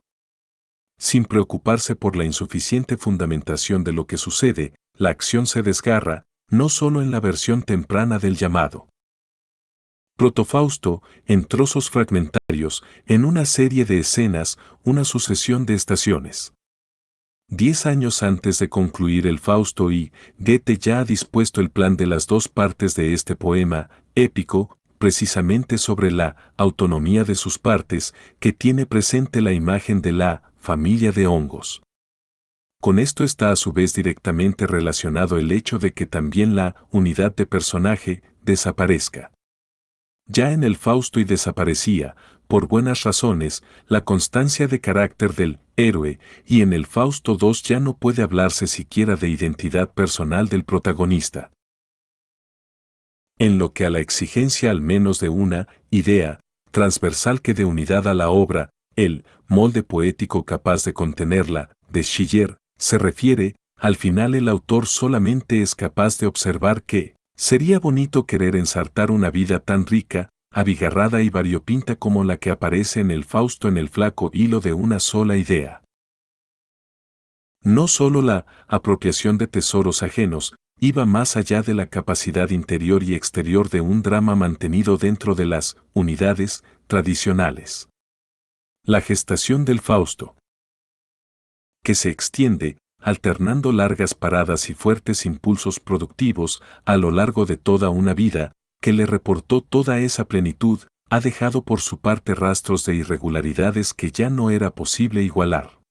Sin preocuparse por la insuficiente fundamentación de lo que sucede, la acción se desgarra, no solo en la versión temprana del llamado Protofausto, en trozos fragmentarios, en una serie de escenas, una sucesión de estaciones. 10 años antes de concluir el Fausto y Goethe ya ha dispuesto el plan de las dos partes de este poema épico, precisamente sobre la autonomía de sus partes, que tiene presente la imagen de la familia de hongos. Con esto está a su vez directamente relacionado el hecho de que también la unidad de personaje desaparezca. Ya en el Fausto y desaparecía, por buenas razones, la constancia de carácter del héroe, y en el Fausto II ya no puede hablarse siquiera de identidad personal del protagonista. En lo que a la exigencia al menos de una idea transversal que dé unidad a la obra, El molde poético capaz de contenerla, de Schiller, se refiere, al final el autor solamente es capaz de observar que sería bonito querer ensartar una vida tan rica, abigarrada y variopinta como la que aparece en el Fausto en el flaco hilo de una sola idea. No solo la apropiación de tesoros ajenos, iba más allá de la capacidad interior y exterior de un drama mantenido dentro de las unidades tradicionales. La gestación del Fausto, que se extiende, alternando largas paradas y fuertes impulsos productivos a lo largo de toda una vida, que le reportó toda esa plenitud, ha dejado por su parte rastros de irregularidades que ya no era posible igualar.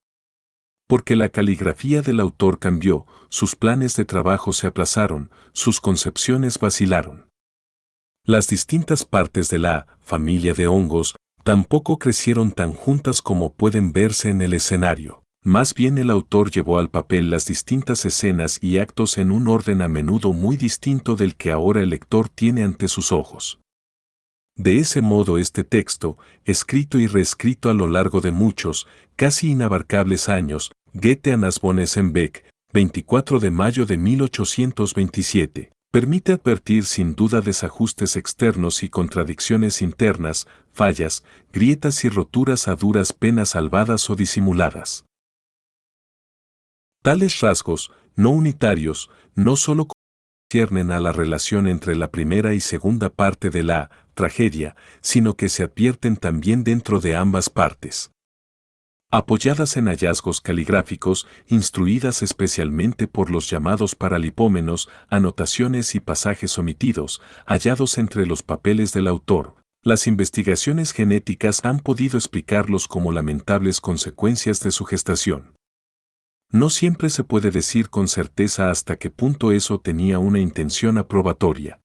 Porque la caligrafía del autor cambió, sus planes de trabajo se aplazaron, sus concepciones vacilaron. Las distintas partes de la familia de hongos tampoco crecieron tan juntas como pueden verse en el escenario. Más bien el autor llevó al papel las distintas escenas y actos en un orden a menudo muy distinto del que ahora el lector tiene ante sus ojos. De ese modo este texto, escrito y reescrito a lo largo de muchos, casi inabarcables años, Goethe a Nas Beck, 24 de mayo de 1827, permite advertir sin duda desajustes externos y contradicciones internas, fallas, grietas y roturas a duras penas salvadas o disimuladas. Tales rasgos, no unitarios, no solo conciernen a la relación entre la primera y segunda parte de la tragedia, sino que se advierten también dentro de ambas partes. Apoyadas en hallazgos caligráficos, instruidas especialmente por los llamados paralipómenos, anotaciones y pasajes omitidos, hallados entre los papeles del autor, las investigaciones genéticas han podido explicarlos como lamentables consecuencias de su gestación. No siempre se puede decir con certeza hasta qué punto eso tenía una intención aprobatoria.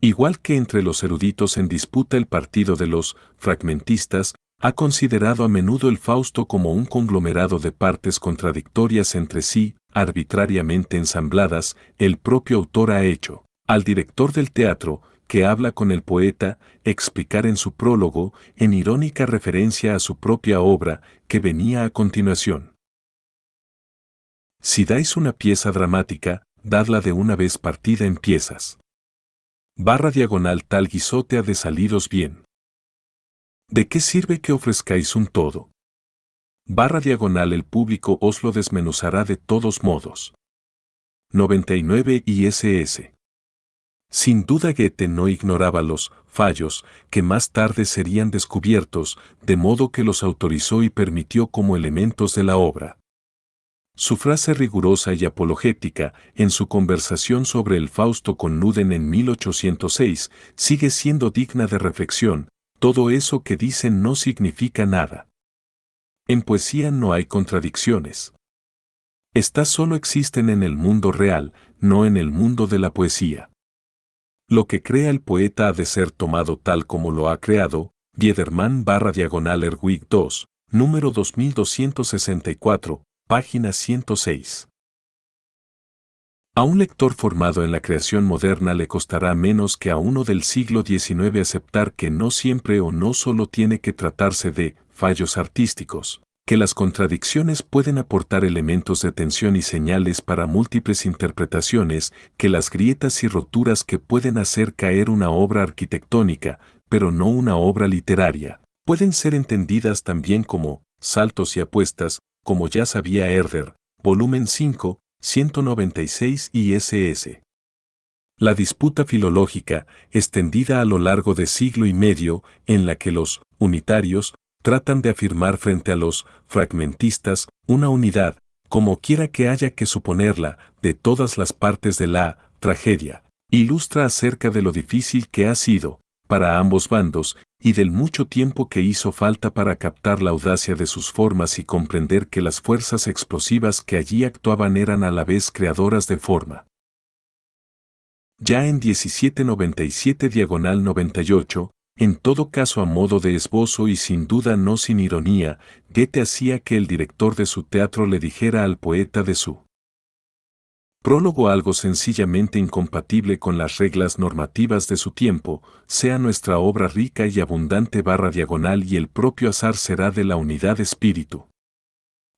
Igual que entre los eruditos en disputa el partido de los fragmentistas, ha considerado a menudo el Fausto como un conglomerado de partes contradictorias entre sí, arbitrariamente ensambladas, el propio autor ha hecho, al director del teatro, que habla con el poeta, explicar en su prólogo, en irónica referencia a su propia obra, que venía a continuación. Si dais una pieza dramática, dadla de una vez partida en piezas. Barra diagonal tal guisote ha de saliros bien. ¿De qué sirve que ofrezcáis un todo? Barra diagonal el público os lo desmenuzará de todos modos. 99 ISS. Sin duda Goethe no ignoraba los fallos que más tarde serían descubiertos, de modo que los autorizó y permitió como elementos de la obra. Su frase rigurosa y apologética, en su conversación sobre el Fausto con Nuden en 1806, sigue siendo digna de reflexión: todo eso que dicen no significa nada. En poesía no hay contradicciones. Estas solo existen en el mundo real, no en el mundo de la poesía. Lo que crea el poeta ha de ser tomado tal como lo ha creado. Biederman /Erwig 2, número 2264. Página 106. A un lector formado en la creación moderna le costará menos que a uno del siglo XIX aceptar que no siempre o no solo tiene que tratarse de fallos artísticos, que las contradicciones pueden aportar elementos de tensión y señales para múltiples interpretaciones, que las grietas y roturas que pueden hacer caer una obra arquitectónica, pero no una obra literaria, pueden ser entendidas también como saltos y apuestas, como ya sabía Herder, volumen 5, 196 ISS. La disputa filológica, extendida a lo largo de siglo y medio, en la que los unitarios tratan de afirmar frente a los fragmentistas una unidad, como quiera que haya que suponerla, de todas las partes de la tragedia, ilustra acerca de lo difícil que ha sido, para ambos bandos, y del mucho tiempo que hizo falta para captar la audacia de sus formas y comprender que las fuerzas explosivas que allí actuaban eran a la vez creadoras de forma. Ya en 1797/98, en todo caso a modo de esbozo y sin duda no sin ironía, Goethe hacía que el director de su teatro le dijera al poeta de su prólogo algo sencillamente incompatible con las reglas normativas de su tiempo, sea nuestra obra rica y abundante /diagonal y el propio azar será de la unidad espíritu.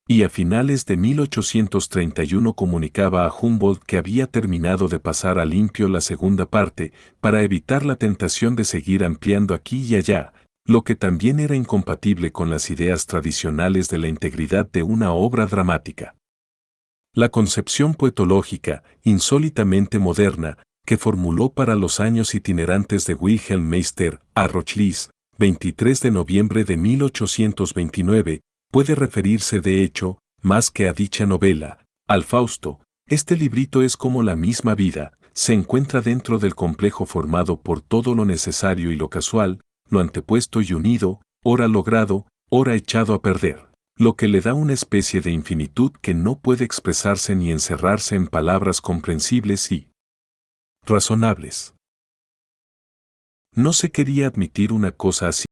Y a finales de 1831 comunicaba a Humboldt que había terminado de pasar a limpio la segunda parte, para evitar la tentación de seguir ampliando aquí y allá, lo que también era incompatible con las ideas tradicionales de la integridad de una obra dramática. La concepción poetológica, insólitamente moderna, que formuló para los años itinerantes de Wilhelm Meister, a Rochlis, 23 de noviembre de 1829, puede referirse de hecho, más que a dicha novela, al Fausto. Este librito es como la misma vida, se encuentra dentro del complejo formado por todo lo necesario y lo casual, lo antepuesto y unido, ora logrado, ora echado a perder, lo que le da una especie de infinitud que no puede expresarse ni encerrarse en palabras comprensibles y razonables. No se quería admitir una cosa así.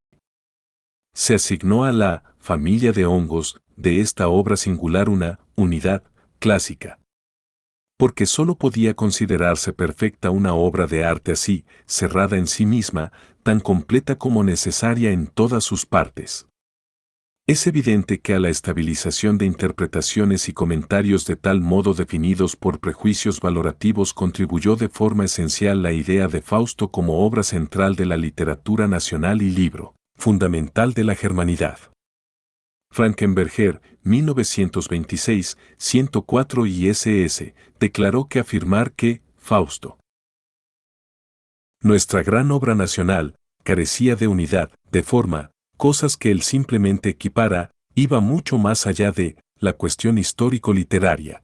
Se asignó a la familia de hongos de esta obra singular una unidad clásica. Porque sólo podía considerarse perfecta una obra de arte así, cerrada en sí misma, tan completa como necesaria en todas sus partes. Es evidente que a la estabilización de interpretaciones y comentarios de tal modo definidos por prejuicios valorativos contribuyó de forma esencial la idea de Fausto como obra central de la literatura nacional y libro fundamental de la germanidad. Frankenberger, 1926, 104 y SS, declaró que afirmar que Fausto, nuestra gran obra nacional, carecía de unidad, de forma, cosas que él simplemente equipara, iba mucho más allá de la cuestión histórico-literaria.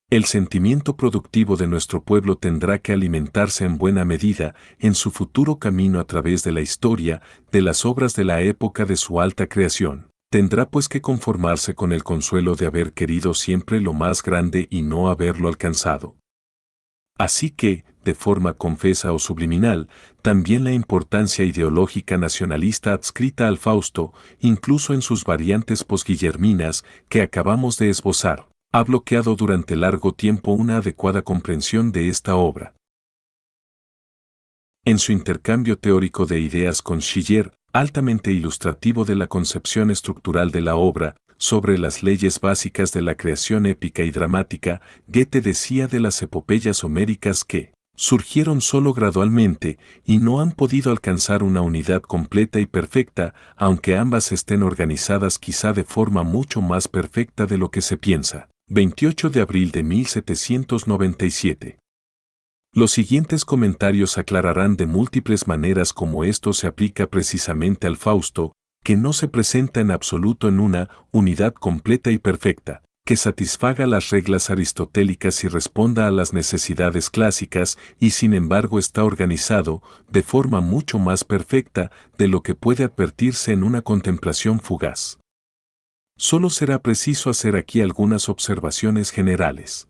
El sentimiento productivo de nuestro pueblo tendrá que alimentarse en buena medida en su futuro camino a través de la historia, de las obras de la época de su alta creación. Tendrá pues que conformarse con el consuelo de haber querido siempre lo más grande y no haberlo alcanzado. Así que, de forma confesa o subliminal, también la importancia ideológica nacionalista adscrita al Fausto, incluso en sus variantes posguillerminas que acabamos de esbozar, ha bloqueado durante largo tiempo una adecuada comprensión de esta obra. En su intercambio teórico de ideas con Schiller, altamente ilustrativo de la concepción estructural de la obra, sobre las leyes básicas de la creación épica y dramática, Goethe decía de las epopeyas homéricas que surgieron solo gradualmente y no han podido alcanzar una unidad completa y perfecta, aunque ambas estén organizadas quizá de forma mucho más perfecta de lo que se piensa. 28 de abril de 1797. Los siguientes comentarios aclararán de múltiples maneras cómo esto se aplica precisamente al Fausto, que no se presenta en absoluto en una unidad completa y perfecta, que satisfaga las reglas aristotélicas y responda a las necesidades clásicas, y sin embargo está organizado de forma mucho más perfecta de lo que puede advertirse en una contemplación fugaz. Solo será preciso hacer aquí algunas observaciones generales.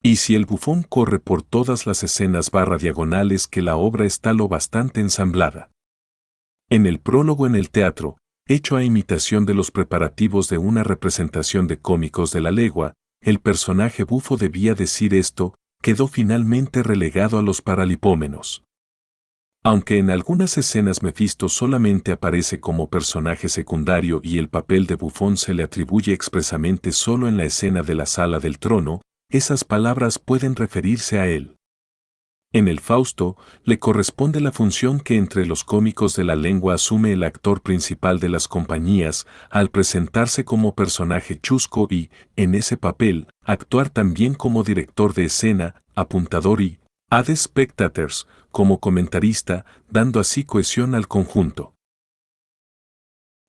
Y si el bufón corre por todas las escenas /diagonales que la obra está lo bastante ensamblada. En el prólogo en el teatro, hecho a imitación de los preparativos de una representación de cómicos de la legua, el personaje bufo debía decir esto, quedó finalmente relegado a los paralipómenos. Aunque en algunas escenas Mefisto solamente aparece como personaje secundario y el papel de bufón se le atribuye expresamente solo en la escena de la sala del trono, esas palabras pueden referirse a él. En el Fausto, le corresponde la función que entre los cómicos de la lengua asume el actor principal de las compañías, al presentarse como personaje chusco y, en ese papel, actuar también como director de escena, apuntador y, ad spectators, como comentarista, dando así cohesión al conjunto.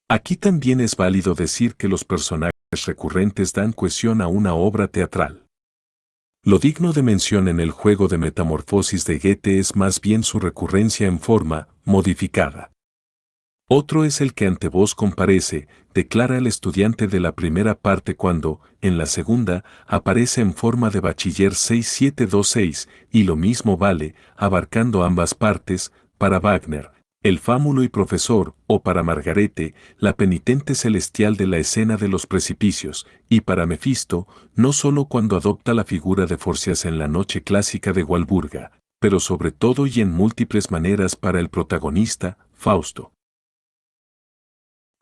Aquí también es válido decir que los personajes recurrentes dan cohesión a una obra teatral. Lo digno de mención en el juego de metamorfosis de Goethe es más bien su recurrencia en forma modificada. Otro es el que ante vos comparece, declara el estudiante de la primera parte cuando, en la segunda, aparece en forma de bachiller 6726, y lo mismo vale, abarcando ambas partes, para Wagner, El fámulo y profesor, o para Margarete, la penitente celestial de la escena de los precipicios, y para Mefisto, no solo cuando adopta la figura de Forcias en la noche clásica de Walburga, pero sobre todo y en múltiples maneras para el protagonista, Fausto.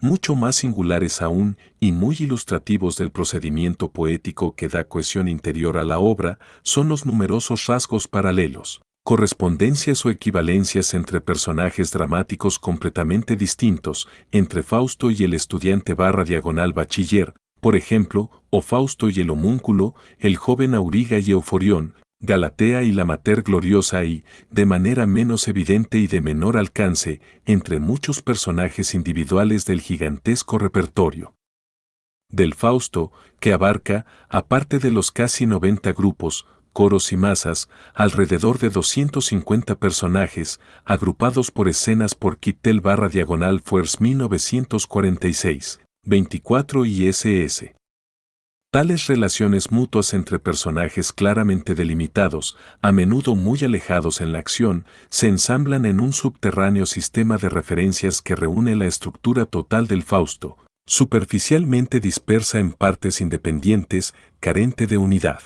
Mucho más singulares aún, y muy ilustrativos del procedimiento poético que da cohesión interior a la obra, son los numerosos rasgos paralelos, correspondencias o equivalencias entre personajes dramáticos completamente distintos, entre Fausto y el estudiante / bachiller, por ejemplo, o Fausto y el homúnculo, el joven Auriga y Euforión, Galatea y la Mater Gloriosa y, de manera menos evidente y de menor alcance, entre muchos personajes individuales del gigantesco repertorio del Fausto, que abarca, aparte de los casi 90 grupos, coros y masas, alrededor de 250 personajes, agrupados por escenas por Kittel / Fuers 1946, 24 y SS. Tales relaciones mutuas entre personajes claramente delimitados, a menudo muy alejados en la acción, se ensamblan en un subterráneo sistema de referencias que reúne la estructura total del Fausto, superficialmente dispersa en partes independientes, carente de unidad.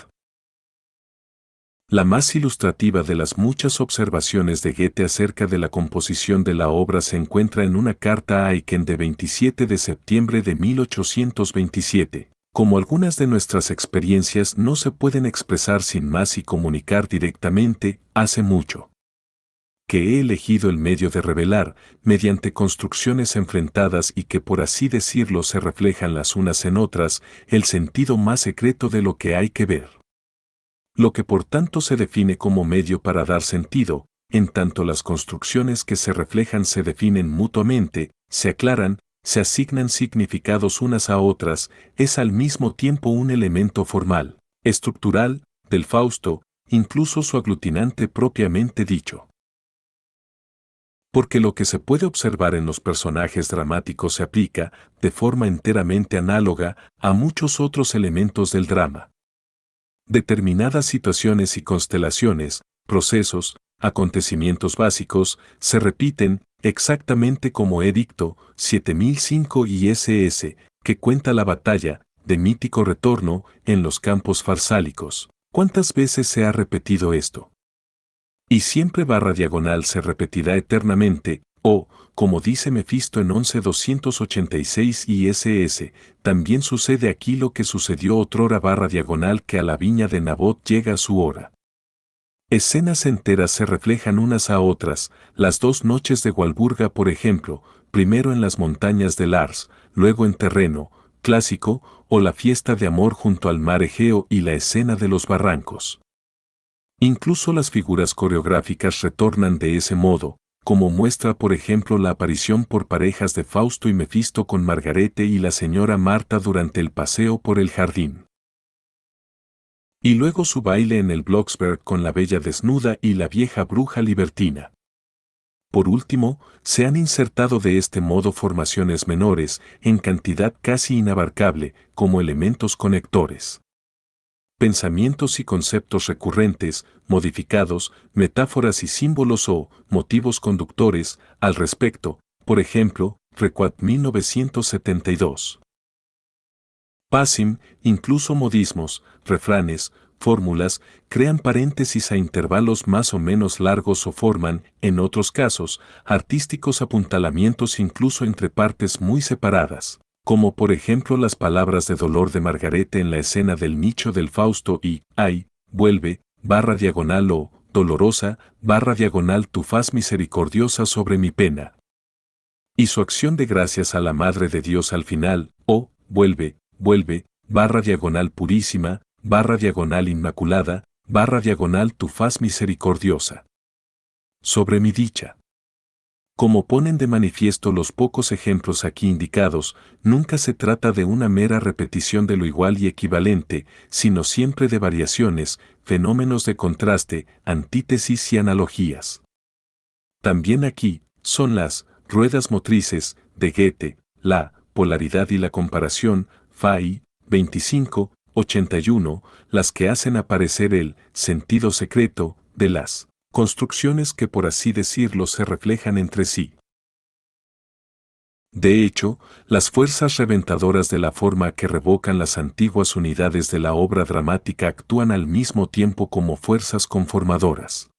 La más ilustrativa de las muchas observaciones de Goethe acerca de la composición de la obra se encuentra en una carta a Aiken de 27 de septiembre de 1827. Como algunas de nuestras experiencias no se pueden expresar sin más y comunicar directamente, hace mucho que he elegido el medio de revelar, mediante construcciones enfrentadas y que por así decirlo se reflejan las unas en otras, el sentido más secreto de lo que hay que ver. Lo que por tanto se define como medio para dar sentido, en tanto las construcciones que se reflejan se definen mutuamente, se aclaran, se asignan significados unas a otras, es al mismo tiempo un elemento formal, estructural, del Fausto, incluso su aglutinante propiamente dicho. Porque lo que se puede observar en los personajes dramáticos se aplica, de forma enteramente análoga, a muchos otros elementos del drama. Determinadas situaciones y constelaciones, procesos, acontecimientos básicos, se repiten, exactamente como Edicto 7005 y SS, que cuenta la batalla, de mítico retorno, en los campos farsálicos. ¿Cuántas veces se ha repetido esto? Y siempre / se repetirá eternamente, o, como dice Mefisto en 11.286 y SS, también sucede aquí lo que sucedió otrora / que a la viña de Nabot llega su hora. Escenas enteras se reflejan unas a otras, las 2 noches de Walburga por ejemplo, primero en las montañas de Lars, luego en terreno, clásico, o la fiesta de amor junto al mar Egeo y la escena de los barrancos. Incluso las figuras coreográficas retornan de ese modo, como muestra por ejemplo la aparición por parejas de Fausto y Mefisto con Margarete y la señora Marta durante el paseo por el jardín. Y luego su baile en el Blocksberg con la bella desnuda y la vieja bruja libertina. Por último, se han insertado de este modo formaciones menores, en cantidad casi inabarcable, como elementos conectores. Pensamientos y conceptos recurrentes, modificados, metáforas y símbolos o motivos conductores, al respecto, por ejemplo, Recuat 1972. Passim, incluso modismos, refranes, fórmulas, crean paréntesis a intervalos más o menos largos o forman, en otros casos, artísticos apuntalamientos incluso entre partes muy separadas, como por ejemplo las palabras de dolor de Margarete en la escena del nicho del Fausto y, ay, vuelve, / o, dolorosa, / tu faz misericordiosa sobre mi pena. Y su acción de gracias a la Madre de Dios al final, o, vuelve, / purísima, / inmaculada, / tu faz misericordiosa. Sobre mi dicha. Como ponen de manifiesto los pocos ejemplos aquí indicados, nunca se trata de una mera repetición de lo igual y equivalente, sino siempre de variaciones, fenómenos de contraste, antítesis y analogías. También aquí, son las ruedas motrices de Goethe, la polaridad y la comparación, Fay, 25, 81, las que hacen aparecer el sentido secreto de las construcciones que por así decirlo se reflejan entre sí. De hecho, las fuerzas reventadoras de la forma que revocan las antiguas unidades de la obra dramática actúan al mismo tiempo como fuerzas conformadoras.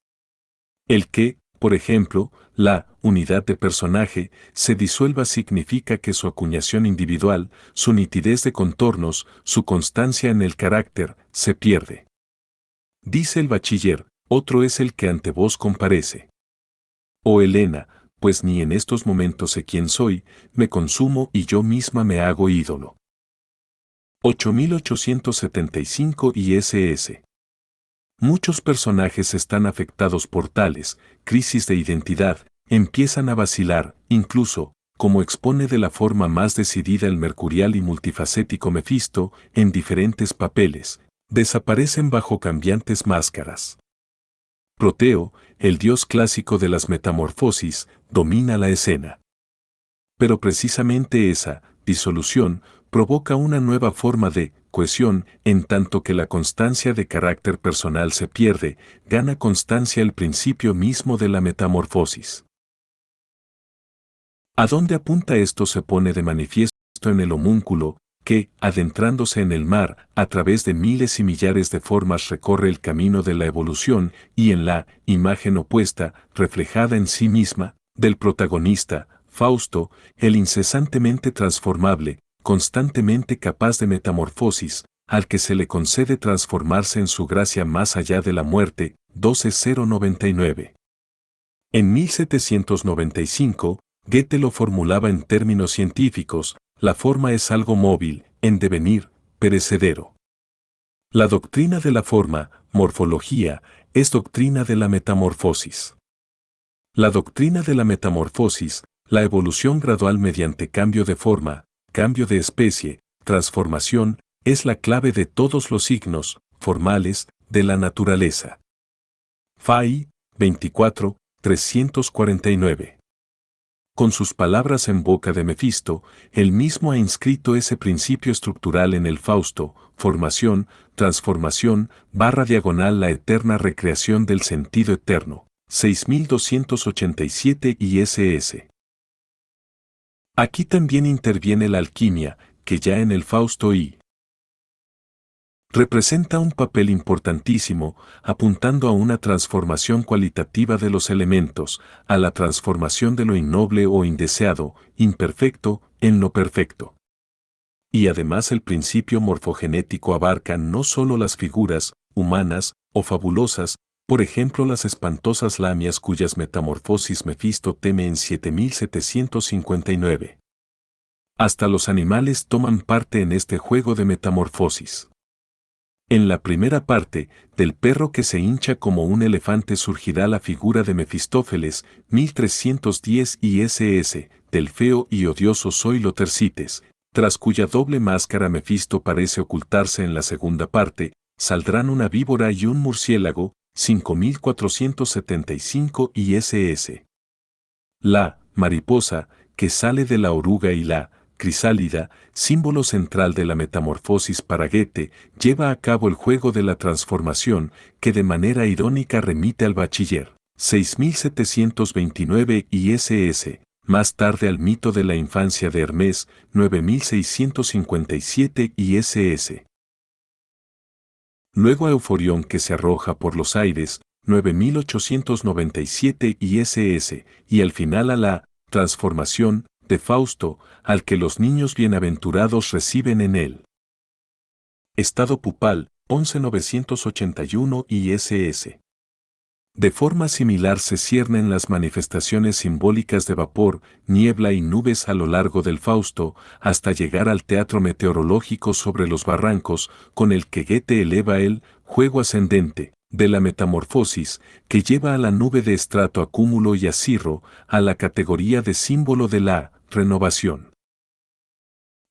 El que, por ejemplo, la unidad de personaje se disuelva significa que su acuñación individual, su nitidez de contornos, su constancia en el carácter, se pierde. Dice el bachiller, otro es el que ante vos comparece. Oh Helena, pues ni en estos momentos sé quién soy, me consumo y yo misma me hago ídolo. 8875 ISS. Muchos personajes están afectados por tales crisis de identidad, empiezan a vacilar, incluso, como expone de la forma más decidida el mercurial y multifacético Mefisto, en diferentes papeles, desaparecen bajo cambiantes máscaras. Proteo, el dios clásico de las metamorfosis, domina la escena. Pero precisamente esa disolución provoca una nueva forma de cohesión, en tanto que la constancia de carácter personal se pierde, gana constancia el principio mismo de la metamorfosis. ¿A dónde apunta esto? Se pone de manifiesto en el homúnculo, que, adentrándose en el mar, a través de miles y millares de formas recorre el camino de la evolución, y en la imagen opuesta, reflejada en sí misma, del protagonista, Fausto, el incesantemente transformable, constantemente capaz de metamorfosis, al que se le concede transformarse en su gracia más allá de la muerte, 12099. En 1795, Goethe lo formulaba en términos científicos: la forma es algo móvil, en devenir, perecedero. La doctrina de la forma, morfología, es doctrina de la metamorfosis. La doctrina de la metamorfosis, la evolución gradual mediante cambio de forma, cambio de especie, transformación, es la clave de todos los signos formales de la naturaleza. Fay, 24, 349. Con sus palabras en boca de Mefisto, él mismo ha inscrito ese principio estructural en el Fausto: formación, transformación, /diagonal la eterna recreación del sentido eterno. 6287 ISS. Aquí también interviene la alquimia, que ya en el Fausto I representa un papel importantísimo, apuntando a una transformación cualitativa de los elementos, a la transformación de lo innoble o indeseado, imperfecto, en lo perfecto. Y además el principio morfogenético abarca no solo las figuras, humanas, o fabulosas, por ejemplo las espantosas lamias cuyas metamorfosis Mefisto teme en 7759. Hasta los animales toman parte en este juego de metamorfosis. En la primera parte, del perro que se hincha como un elefante surgirá la figura de Mefistófeles, 1310 ISS, del feo y odioso Zoilo Tercites, tras cuya doble máscara Mefisto parece ocultarse. En la segunda parte, saldrán una víbora y un murciélago, 5475 ISS. La mariposa, que sale de la oruga, y la crisálida, símbolo central de la metamorfosis para Goethe, lleva a cabo el juego de la transformación, que de manera irónica remite al bachiller. 6729 ISS, más tarde al mito de la infancia de Hermés, 9657 ISS. Luego a Euforión, que se arroja por los aires, 9897 ISS, y al final a la transformación de Fausto, al que los niños bienaventurados reciben en él. Estado pupal, 11981 ISS. De forma similar se ciernen las manifestaciones simbólicas de vapor, niebla y nubes a lo largo del Fausto, hasta llegar al teatro meteorológico sobre los barrancos, con el que Goethe eleva el juego ascendente de la metamorfosis, que lleva a la nube de estrato a cúmulo y a cirro, a la categoría de símbolo de la renovación.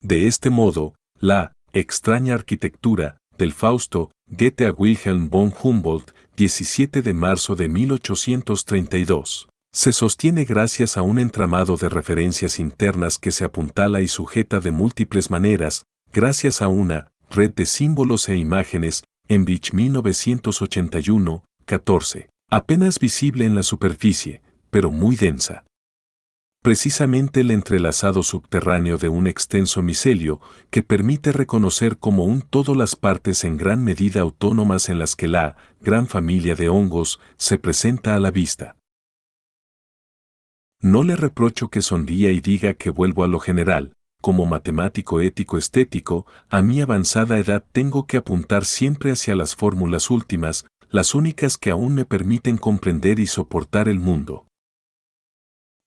De este modo, la extraña arquitectura del Fausto, Goethe a Wilhelm von Humboldt, 17 de marzo de 1832, se sostiene gracias a un entramado de referencias internas que se apuntala y sujeta de múltiples maneras, gracias a una red de símbolos e imágenes, Enrich 1981, 14, apenas visible en la superficie, pero muy densa. Precisamente el entrelazado subterráneo de un extenso micelio que permite reconocer como un todo las partes en gran medida autónomas en las que la gran familia de hongos se presenta a la vista. No le reprocho que sonría y diga que vuelvo a lo general. Como matemático ético estético, a mi avanzada edad tengo que apuntar siempre hacia las fórmulas últimas, las únicas que aún me permiten comprender y soportar el mundo.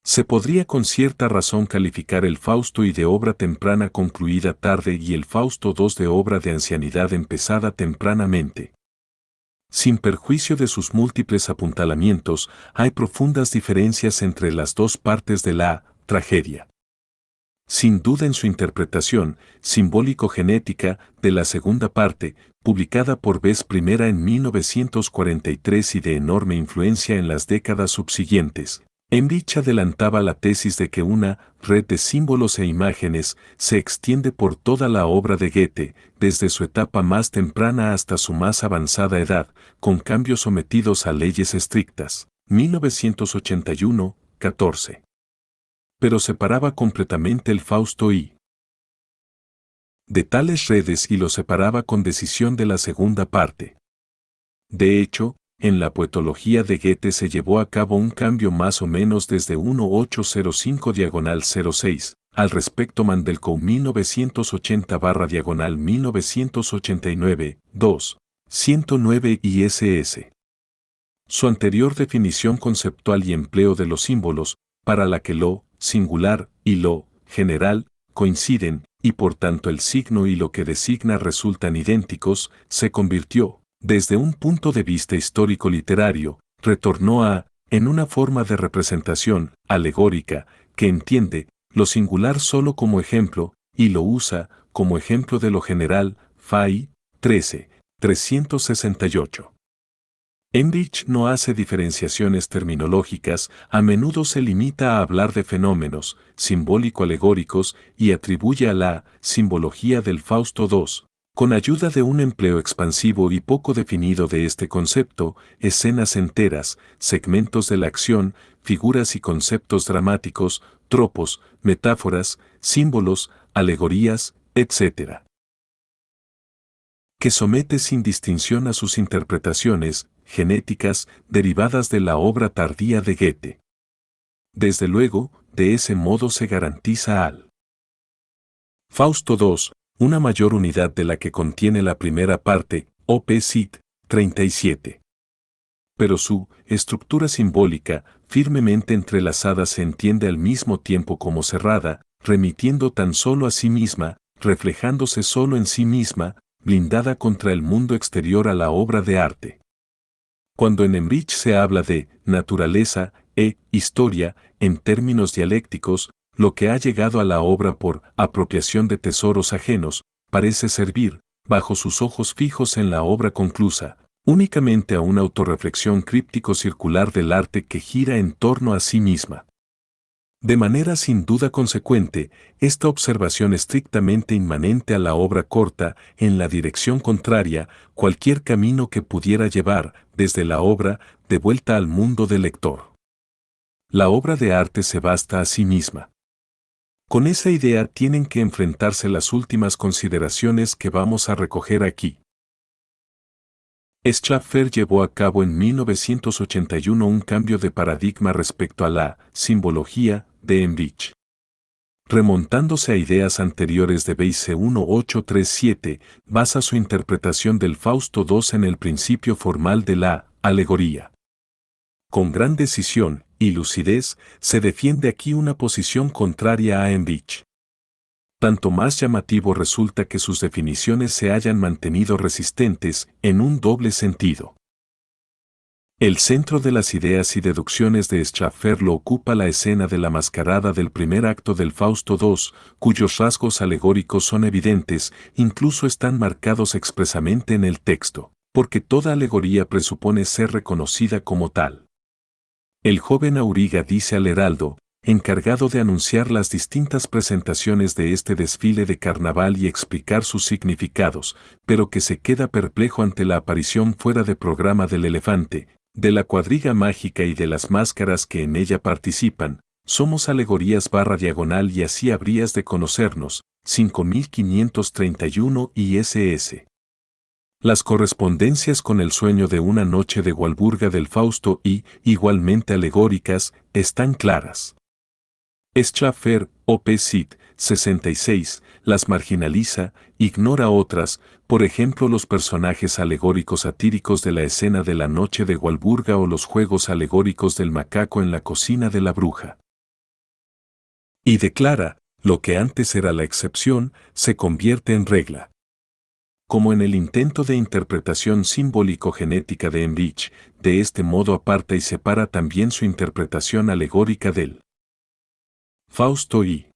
Se podría con cierta razón calificar el Fausto I de obra temprana concluida tarde y el Fausto II de obra de ancianidad empezada tempranamente. Sin perjuicio de sus múltiples apuntalamientos, hay profundas diferencias entre las dos partes de la tragedia. Sin duda en su interpretación simbólico-genética de la segunda parte, publicada por vez primera en 1943 y de enorme influencia en las décadas subsiguientes, Emrich adelantaba la tesis de que una red de símbolos e imágenes se extiende por toda la obra de Goethe, desde su etapa más temprana hasta su más avanzada edad, con cambios sometidos a leyes estrictas. 1981, 14. Pero separaba completamente el Fausto I de tales redes y lo separaba con decisión de la segunda parte. De hecho, en la poetología de Goethe se llevó a cabo un cambio más o menos desde 1805-06, al respecto Mandelkow 1980-1989, 2, 109 y SS. Su anterior definición conceptual y empleo de los símbolos, para la que lo singular y lo general coinciden, y por tanto el signo y lo que designa resultan idénticos, se convirtió, desde un punto de vista histórico-literario, retornó en una forma de representación alegórica que entiende lo singular solo como ejemplo y lo usa como ejemplo de lo general. Fay, 13, 368. Emrich no hace diferenciaciones terminológicas, a menudo se limita a hablar de fenómenos simbólico-alegóricos y atribuye a la simbología del Fausto II, con ayuda de un empleo expansivo y poco definido de este concepto, escenas enteras, segmentos de la acción, figuras y conceptos dramáticos, tropos, metáforas, símbolos, alegorías, etc. Que somete sin distinción a sus interpretaciones genéticas derivadas de la obra tardía de Goethe. Desde luego, de ese modo se garantiza al Fausto II, una mayor unidad de la que contiene la primera parte, Op. Cit. 37. Pero su estructura simbólica, firmemente entrelazada, se entiende al mismo tiempo como cerrada, remitiendo tan solo a sí misma, reflejándose solo en sí misma, blindada contra el mundo exterior a la obra de arte. Cuando en Emrich se habla de naturaleza e historia, en términos dialécticos, lo que ha llegado a la obra por apropiación de tesoros ajenos, parece servir, bajo sus ojos fijos en la obra conclusa, únicamente a una autorreflexión críptico-circular del arte que gira en torno a sí misma. De manera sin duda consecuente, esta observación estrictamente inmanente a la obra corta en la dirección contraria cualquier camino que pudiera llevar, desde la obra, de vuelta al mundo del lector. La obra de arte se basta a sí misma. Con esa idea tienen que enfrentarse las últimas consideraciones que vamos a recoger aquí. Schaffer llevó a cabo en 1981 un cambio de paradigma respecto a la simbología de Emrich. Remontándose a ideas anteriores de Weisse 1837, basa su interpretación del Fausto II en el principio formal de la alegoría. Con gran decisión y lucidez, se defiende aquí una posición contraria a Emrich. Tanto más llamativo resulta que sus definiciones se hayan mantenido resistentes en un doble sentido. El centro de las ideas y deducciones de Schaffer lo ocupa la escena de la mascarada del primer acto del Fausto II, cuyos rasgos alegóricos son evidentes, incluso están marcados expresamente en el texto, porque toda alegoría presupone ser reconocida como tal. El joven Auriga dice al heraldo, encargado de anunciar las distintas presentaciones de este desfile de carnaval y explicar sus significados, pero que se queda perplejo ante la aparición fuera de programa del elefante, de la cuadriga mágica y de las máscaras que en ella participan, Somos alegorías /diagonal y así habrías de conocernos, 5531 ISS. Las correspondencias con el sueño de una noche de Walburga del Fausto y, igualmente alegóricas, están claras. Schaffer, Op. Cit. 66, las marginaliza, ignora otras, por ejemplo los personajes alegóricos satíricos de la escena de la noche de Walburga o los juegos alegóricos del macaco en la cocina de la bruja. Y declara, lo que antes era la excepción, se convierte en regla. Como en el intento de interpretación simbólico-genética de Emrich, de este modo aparta y separa también su interpretación alegórica del Fausto y.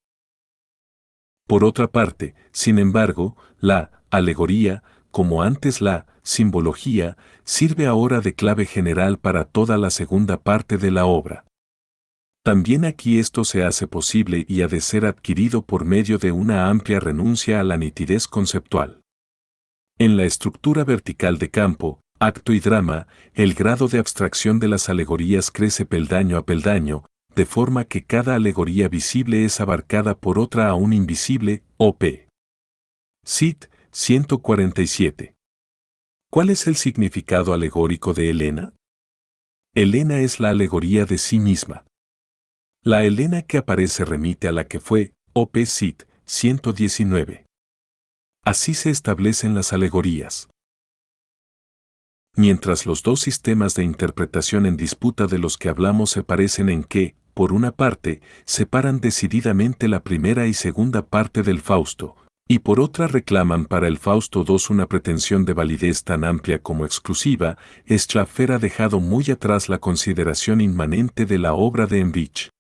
Por otra parte, sin embargo, la alegoría, como antes la simbología, sirve ahora de clave general para toda la segunda parte de la obra. También aquí esto se hace posible y ha de ser adquirido por medio de una amplia renuncia a la nitidez conceptual. En la estructura vertical de campo, acto y drama, el grado de abstracción de las alegorías crece peldaño a peldaño, de forma que cada alegoría visible es abarcada por otra aún invisible, Op. Cit. 147. ¿Cuál es el significado alegórico de Helena? Helena es la alegoría de sí misma. La Helena que aparece remite a la que fue, Op. Cit. 119. Así se establecen las alegorías. Mientras los dos sistemas de interpretación en disputa de los que hablamos se parecen en que, por una parte, separan decididamente la primera y segunda parte del Fausto, y por otra reclaman para el Fausto II una pretensión de validez tan amplia como exclusiva, Schaffer ha dejado muy atrás la consideración inmanente de la obra de Emrich.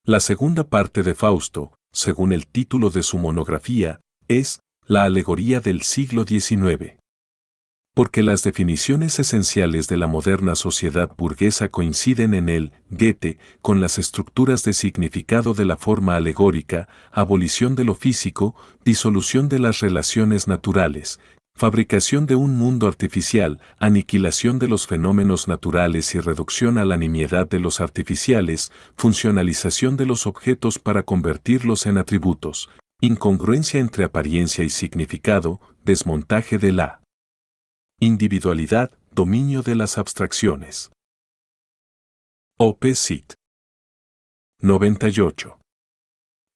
La segunda parte de Fausto, según el título de su monografía, es la alegoría del siglo XIX. Porque las definiciones esenciales de la moderna sociedad burguesa coinciden en él, Goethe, con las estructuras de significado de la forma alegórica, abolición de lo físico, disolución de las relaciones naturales, fabricación de un mundo artificial, aniquilación de los fenómenos naturales y reducción a la nimiedad de los artificiales, funcionalización de los objetos para convertirlos en atributos, incongruencia entre apariencia y significado, desmontaje de la individualidad, dominio de las abstracciones. Op. Cit. 98.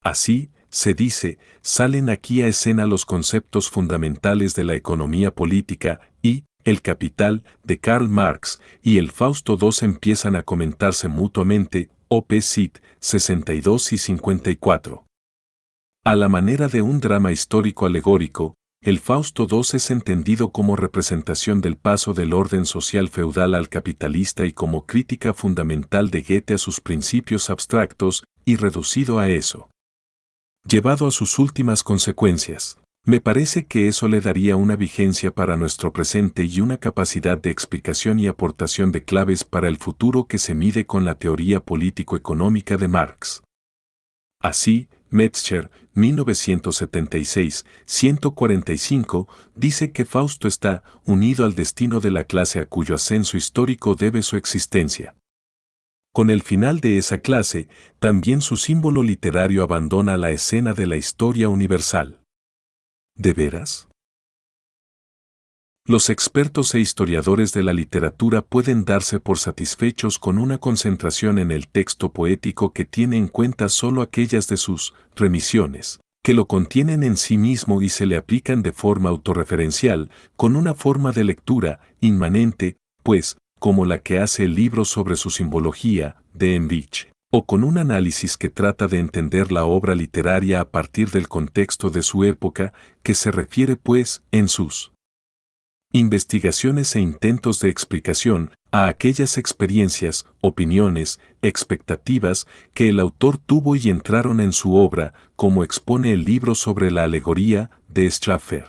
Así, se dice, salen aquí a escena los conceptos fundamentales de la economía política y, el Capital, de Karl Marx, y el Fausto II empiezan a comentarse mutuamente, Op. Cit. 62 y 54. A la manera de un drama histórico alegórico, el Fausto II es entendido como representación del paso del orden social feudal al capitalista y como crítica fundamental de Goethe a sus principios abstractos, y reducido a eso. Llevado a sus últimas consecuencias, me parece que eso le daría una vigencia para nuestro presente y una capacidad de explicación y aportación de claves para el futuro que se mide con la teoría político-económica de Marx. Así, Metzger, 1976, 145, dice que Fausto está unido al destino de la clase a cuyo ascenso histórico debe su existencia. Con el final de esa clase, también su símbolo literario abandona la escena de la historia universal. ¿De veras? Los expertos e historiadores de la literatura pueden darse por satisfechos con una concentración en el texto poético que tiene en cuenta solo aquellas de sus remisiones, que lo contienen en sí mismo y se le aplican de forma autorreferencial, con una forma de lectura inmanente, pues, como la que hace el libro sobre su simbología, de Emrich, o con un análisis que trata de entender la obra literaria a partir del contexto de su época, que se refiere pues, en sus investigaciones e intentos de explicación a aquellas experiencias, opiniones, expectativas que el autor tuvo y entraron en su obra, como expone el libro sobre la alegoría de Schaffer.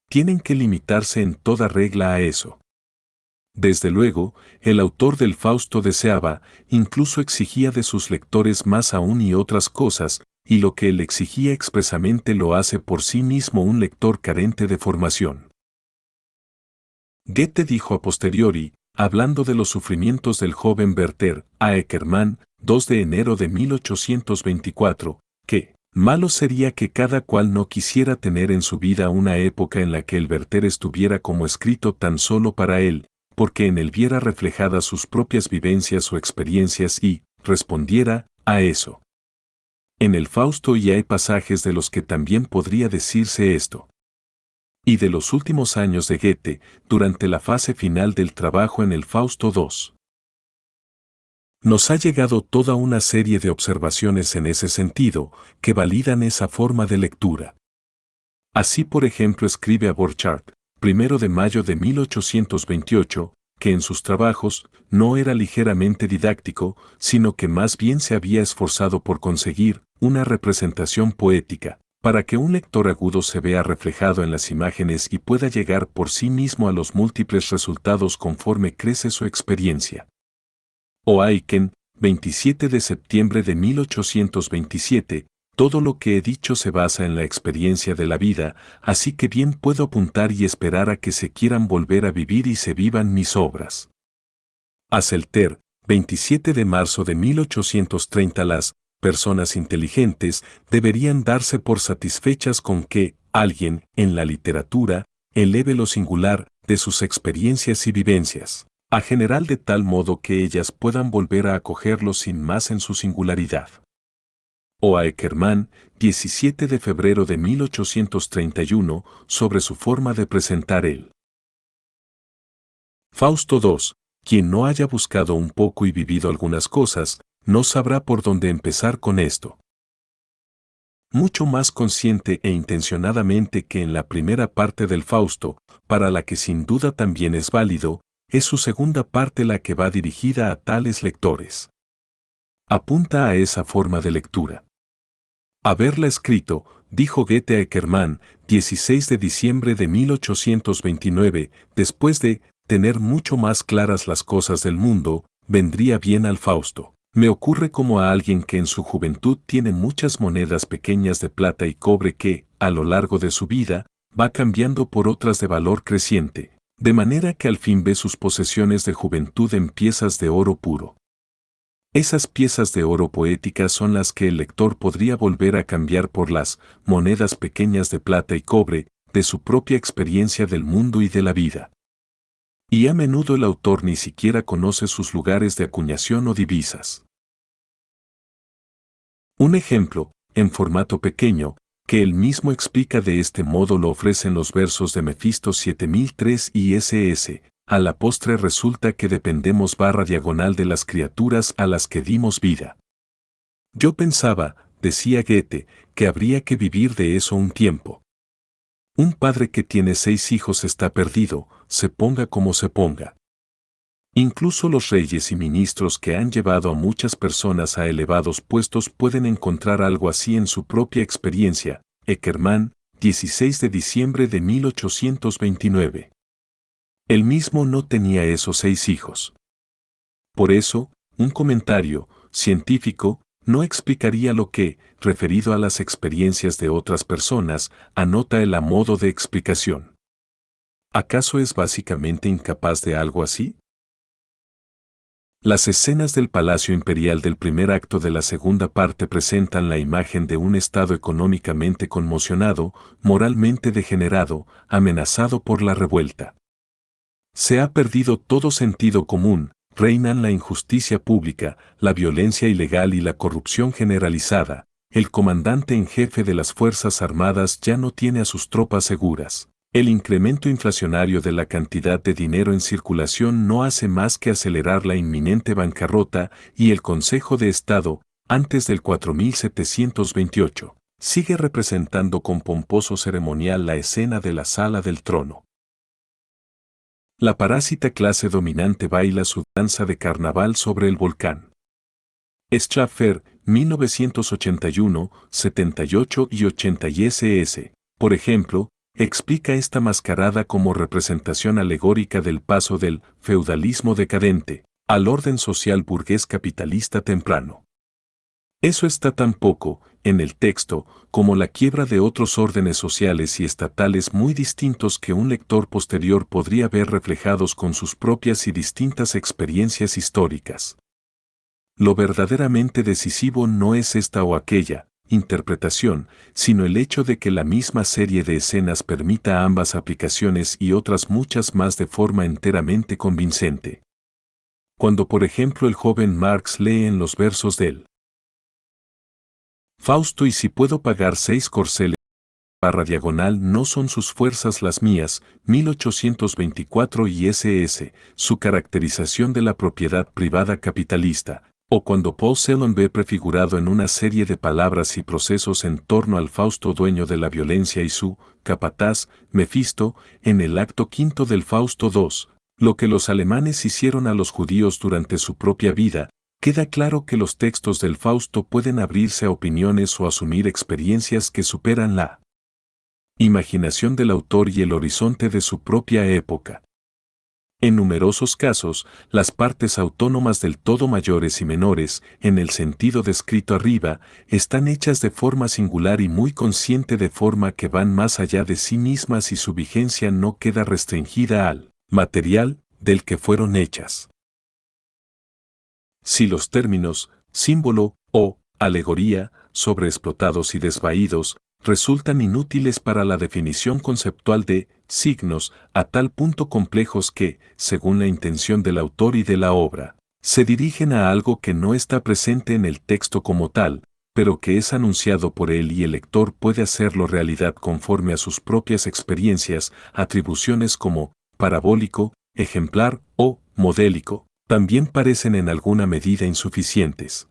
Tienen que limitarse en toda regla a eso. Desde luego, el autor del Fausto deseaba, incluso exigía de sus lectores más aún y otras cosas, y lo que él exigía expresamente lo hace por sí mismo un lector carente de formación. Goethe dijo a posteriori, hablando de los sufrimientos del joven Werther Ackermann, 2 de enero de 1824, que malo sería que cada cual no quisiera tener en su vida una época en la que el Werther estuviera como escrito tan solo para él, porque en él viera reflejadas sus propias vivencias o experiencias y respondiera a eso. En el Fausto y hay pasajes de los que también podría decirse esto. Y de los últimos años de Goethe, durante la fase final del trabajo en el Fausto II. Nos ha llegado toda una serie de observaciones en ese sentido, que validan esa forma de lectura. Así por ejemplo escribe a Borchardt, 1 de mayo de 1828, que en sus trabajos no era ligeramente didáctico, sino que más bien se había esforzado por conseguir una representación poética, para que un lector agudo se vea reflejado en las imágenes y pueda llegar por sí mismo a los múltiples resultados conforme crece su experiencia. O Aiken, 27 de septiembre de 1827, todo lo que he dicho se basa en la experiencia de la vida, así que bien puedo apuntar y esperar a que se quieran volver a vivir y se vivan mis obras. Hasselter, 27 de marzo de 1830. Las personas inteligentes deberían darse por satisfechas con que alguien, en la literatura, eleve lo singular de sus experiencias y vivencias, a general de tal modo que ellas puedan volver a acogerlo sin más en su singularidad. O Ackermann, 17 de febrero de 1831, sobre su forma de presentar el Fausto II, quien no haya buscado un poco y vivido algunas cosas, no sabrá por dónde empezar con esto. Mucho más consciente e intencionadamente que en la primera parte del Fausto, para la que sin duda también es válido, es su segunda parte la que va dirigida a tales lectores. Apunta a esa forma de lectura. Haberla escrito, dijo Goethe a Ackermann, 16 de diciembre de 1829, después de tener mucho más claras las cosas del mundo, vendría bien al Fausto. Me ocurre como a alguien que en su juventud tiene muchas monedas pequeñas de plata y cobre que, a lo largo de su vida, va cambiando por otras de valor creciente, de manera que al fin ve sus posesiones de juventud en piezas de oro puro. Esas piezas de oro poéticas son las que el lector podría volver a cambiar por las monedas pequeñas de plata y cobre, de su propia experiencia del mundo y de la vida. Y a menudo el autor ni siquiera conoce sus lugares de acuñación o divisas. Un ejemplo, en formato pequeño, que él mismo explica de este modo lo ofrecen los versos de Mefisto 7003 y SS. A la postre resulta que dependemos /diagonal de las criaturas a las que dimos vida. Yo pensaba, decía Goethe, que habría que vivir de eso un tiempo. Un padre que tiene 6 hijos está perdido, se ponga como se ponga. Incluso los reyes y ministros que han llevado a muchas personas a elevados puestos pueden encontrar algo así en su propia experiencia. Ackermann, 16 de diciembre de 1829. Él mismo no tenía esos 6 hijos. Por eso, un comentario científico no explicaría lo que, referido a las experiencias de otras personas, anota él a modo de explicación. ¿Acaso es básicamente incapaz de algo así? Las escenas del Palacio Imperial del primer acto de la segunda parte presentan la imagen de un estado económicamente conmocionado, moralmente degenerado, amenazado por la revuelta. Se ha perdido todo sentido común, reinan la injusticia pública, la violencia ilegal y la corrupción generalizada. El comandante en jefe de las Fuerzas Armadas ya no tiene a sus tropas seguras. El incremento inflacionario de la cantidad de dinero en circulación no hace más que acelerar la inminente bancarrota y el Consejo de Estado, antes del 4728, sigue representando con pomposo ceremonial la escena de la Sala del Trono. La parásita clase dominante baila su danza de carnaval sobre el volcán. Schaffer, 1981, 78 y 80 y SS, por ejemplo, explica esta mascarada como representación alegórica del paso del feudalismo decadente al orden social burgués capitalista temprano. Eso está tan poco, en el texto, como la quiebra de otros órdenes sociales y estatales muy distintos que un lector posterior podría ver reflejados con sus propias y distintas experiencias históricas. Lo verdaderamente decisivo no es esta o aquella interpretación, sino el hecho de que la misma serie de escenas permita ambas aplicaciones y otras muchas más de forma enteramente convincente. Cuando por ejemplo el joven Marx lee en los versos del Fausto y si puedo pagar 6 corceles barra diagonal no son sus fuerzas las mías, 1824 y SS, su caracterización de la propiedad privada capitalista, o cuando Paul Celan ve prefigurado en una serie de palabras y procesos en torno al Fausto dueño de la violencia y su capataz, Mefisto, en el acto quinto del Fausto II, lo que los alemanes hicieron a los judíos durante su propia vida, queda claro que los textos del Fausto pueden abrirse a opiniones o asumir experiencias que superan la imaginación del autor y el horizonte de su propia época. En numerosos casos, las partes autónomas del todo mayores y menores, en el sentido descrito arriba, están hechas de forma singular y muy consciente de forma que van más allá de sí mismas y su vigencia no queda restringida al material del que fueron hechas. Si los términos símbolo o alegoría, sobreexplotados y desvaídos, resultan inútiles para la definición conceptual de signos, a tal punto complejos que, según la intención del autor y de la obra, se dirigen a algo que no está presente en el texto como tal, pero que es anunciado por él y el lector puede hacerlo realidad conforme a sus propias experiencias, atribuciones como parabólico, ejemplar o modélico, también parecen en alguna medida insuficientes.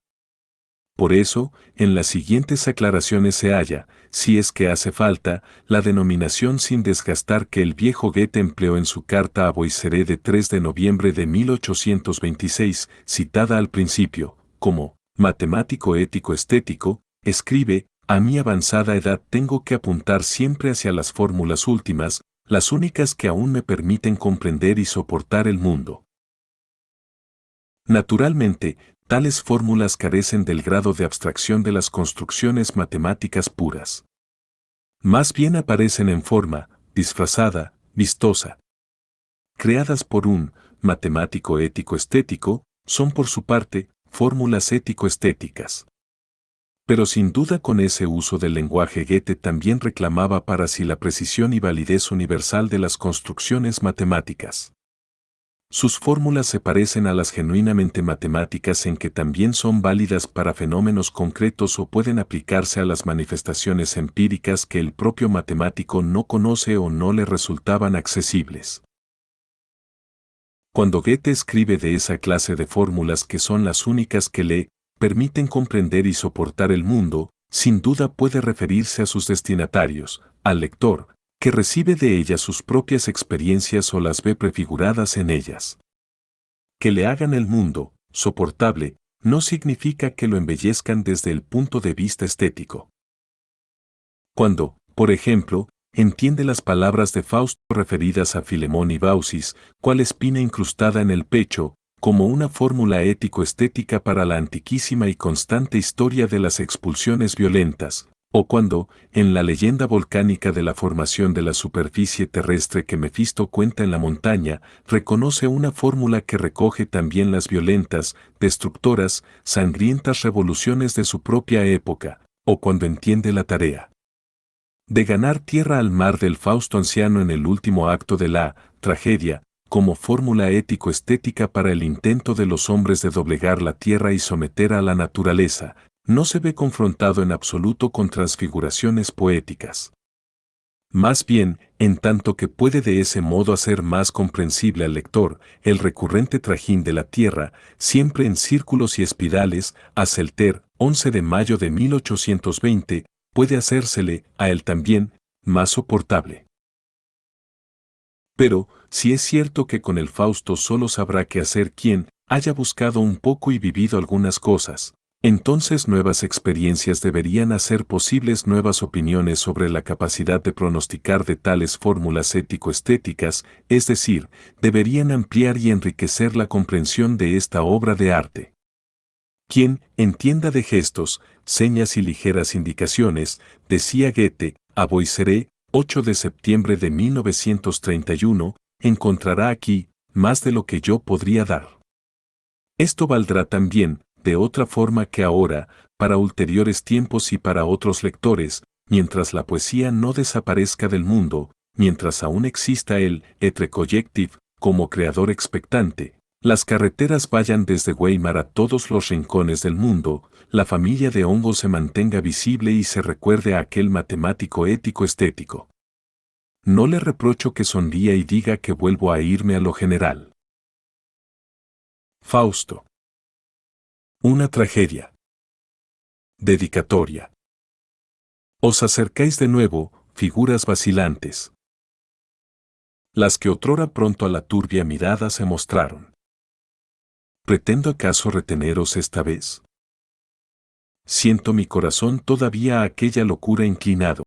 Por eso, en las siguientes aclaraciones se halla, si es que hace falta, la denominación sin desgastar que el viejo Goethe empleó en su carta a Boisseré de 3 de noviembre de 1826, citada al principio, como matemático ético estético, escribe, a mi avanzada edad tengo que apuntar siempre hacia las fórmulas últimas, las únicas que aún me permiten comprender y soportar el mundo. Naturalmente, tales fórmulas carecen del grado de abstracción de las construcciones matemáticas puras. Más bien aparecen en forma, disfrazada, vistosa. Creadas por un matemático ético-estético, son por su parte, fórmulas ético-estéticas. Pero sin duda con ese uso del lenguaje Goethe también reclamaba para sí la precisión y validez universal de las construcciones matemáticas. Sus fórmulas se parecen a las genuinamente matemáticas en que también son válidas para fenómenos concretos o pueden aplicarse a las manifestaciones empíricas que el propio matemático no conoce o no le resultaban accesibles. Cuando Goethe escribe de esa clase de fórmulas que son las únicas que le permiten comprender y soportar el mundo, sin duda puede referirse a sus destinatarios, al lector, que recibe de ellas sus propias experiencias o las ve prefiguradas en ellas. Que le hagan el mundo soportable no significa que lo embellezcan desde el punto de vista estético. Cuando, por ejemplo, entiende las palabras de Fausto referidas a Filemón y Baucis, cual espina incrustada en el pecho, como una fórmula ético-estética para la antiquísima y constante historia de las expulsiones violentas, o cuando, en la leyenda volcánica de la formación de la superficie terrestre que Mefisto cuenta en la montaña, reconoce una fórmula que recoge también las violentas, destructoras, sangrientas revoluciones de su propia época, o cuando entiende la tarea de ganar tierra al mar del Fausto anciano en el último acto de la tragedia, como fórmula ético-estética para el intento de los hombres de doblegar la tierra y someter a la naturaleza, no se ve confrontado en absoluto con transfiguraciones poéticas. Más bien, en tanto que puede de ese modo hacer más comprensible al lector el recurrente trajín de la tierra, siempre en círculos y espirales, a Celter, 11 de mayo de 1820, puede hacérsele, a él también, más soportable. Pero, si es cierto que con el Fausto solo sabrá qué hacer quien haya buscado un poco y vivido algunas cosas, entonces nuevas experiencias deberían hacer posibles nuevas opiniones sobre la capacidad de pronosticar de tales fórmulas ético-estéticas, es decir, deberían ampliar y enriquecer la comprensión de esta obra de arte. Quien, en tienda de gestos, señas y ligeras indicaciones, decía Goethe, a Boisseré, 8 de septiembre de 1931, encontrará aquí, más de lo que yo podría dar. Esto valdrá también, de otra forma que ahora, para ulteriores tiempos y para otros lectores, mientras la poesía no desaparezca del mundo, mientras aún exista el Etre Collective como creador expectante, las carreteras vayan desde Weimar a todos los rincones del mundo, la familia de hongos se mantenga visible y se recuerde a aquel matemático ético estético. No le reprocho que sonría y diga que vuelvo a irme a lo general. Fausto. Una tragedia. Dedicatoria. Os acercáis de nuevo, figuras vacilantes. Las que otrora pronto a la turbia mirada se mostraron. ¿Pretendo acaso reteneros esta vez? Siento mi corazón todavía a aquella locura inclinado.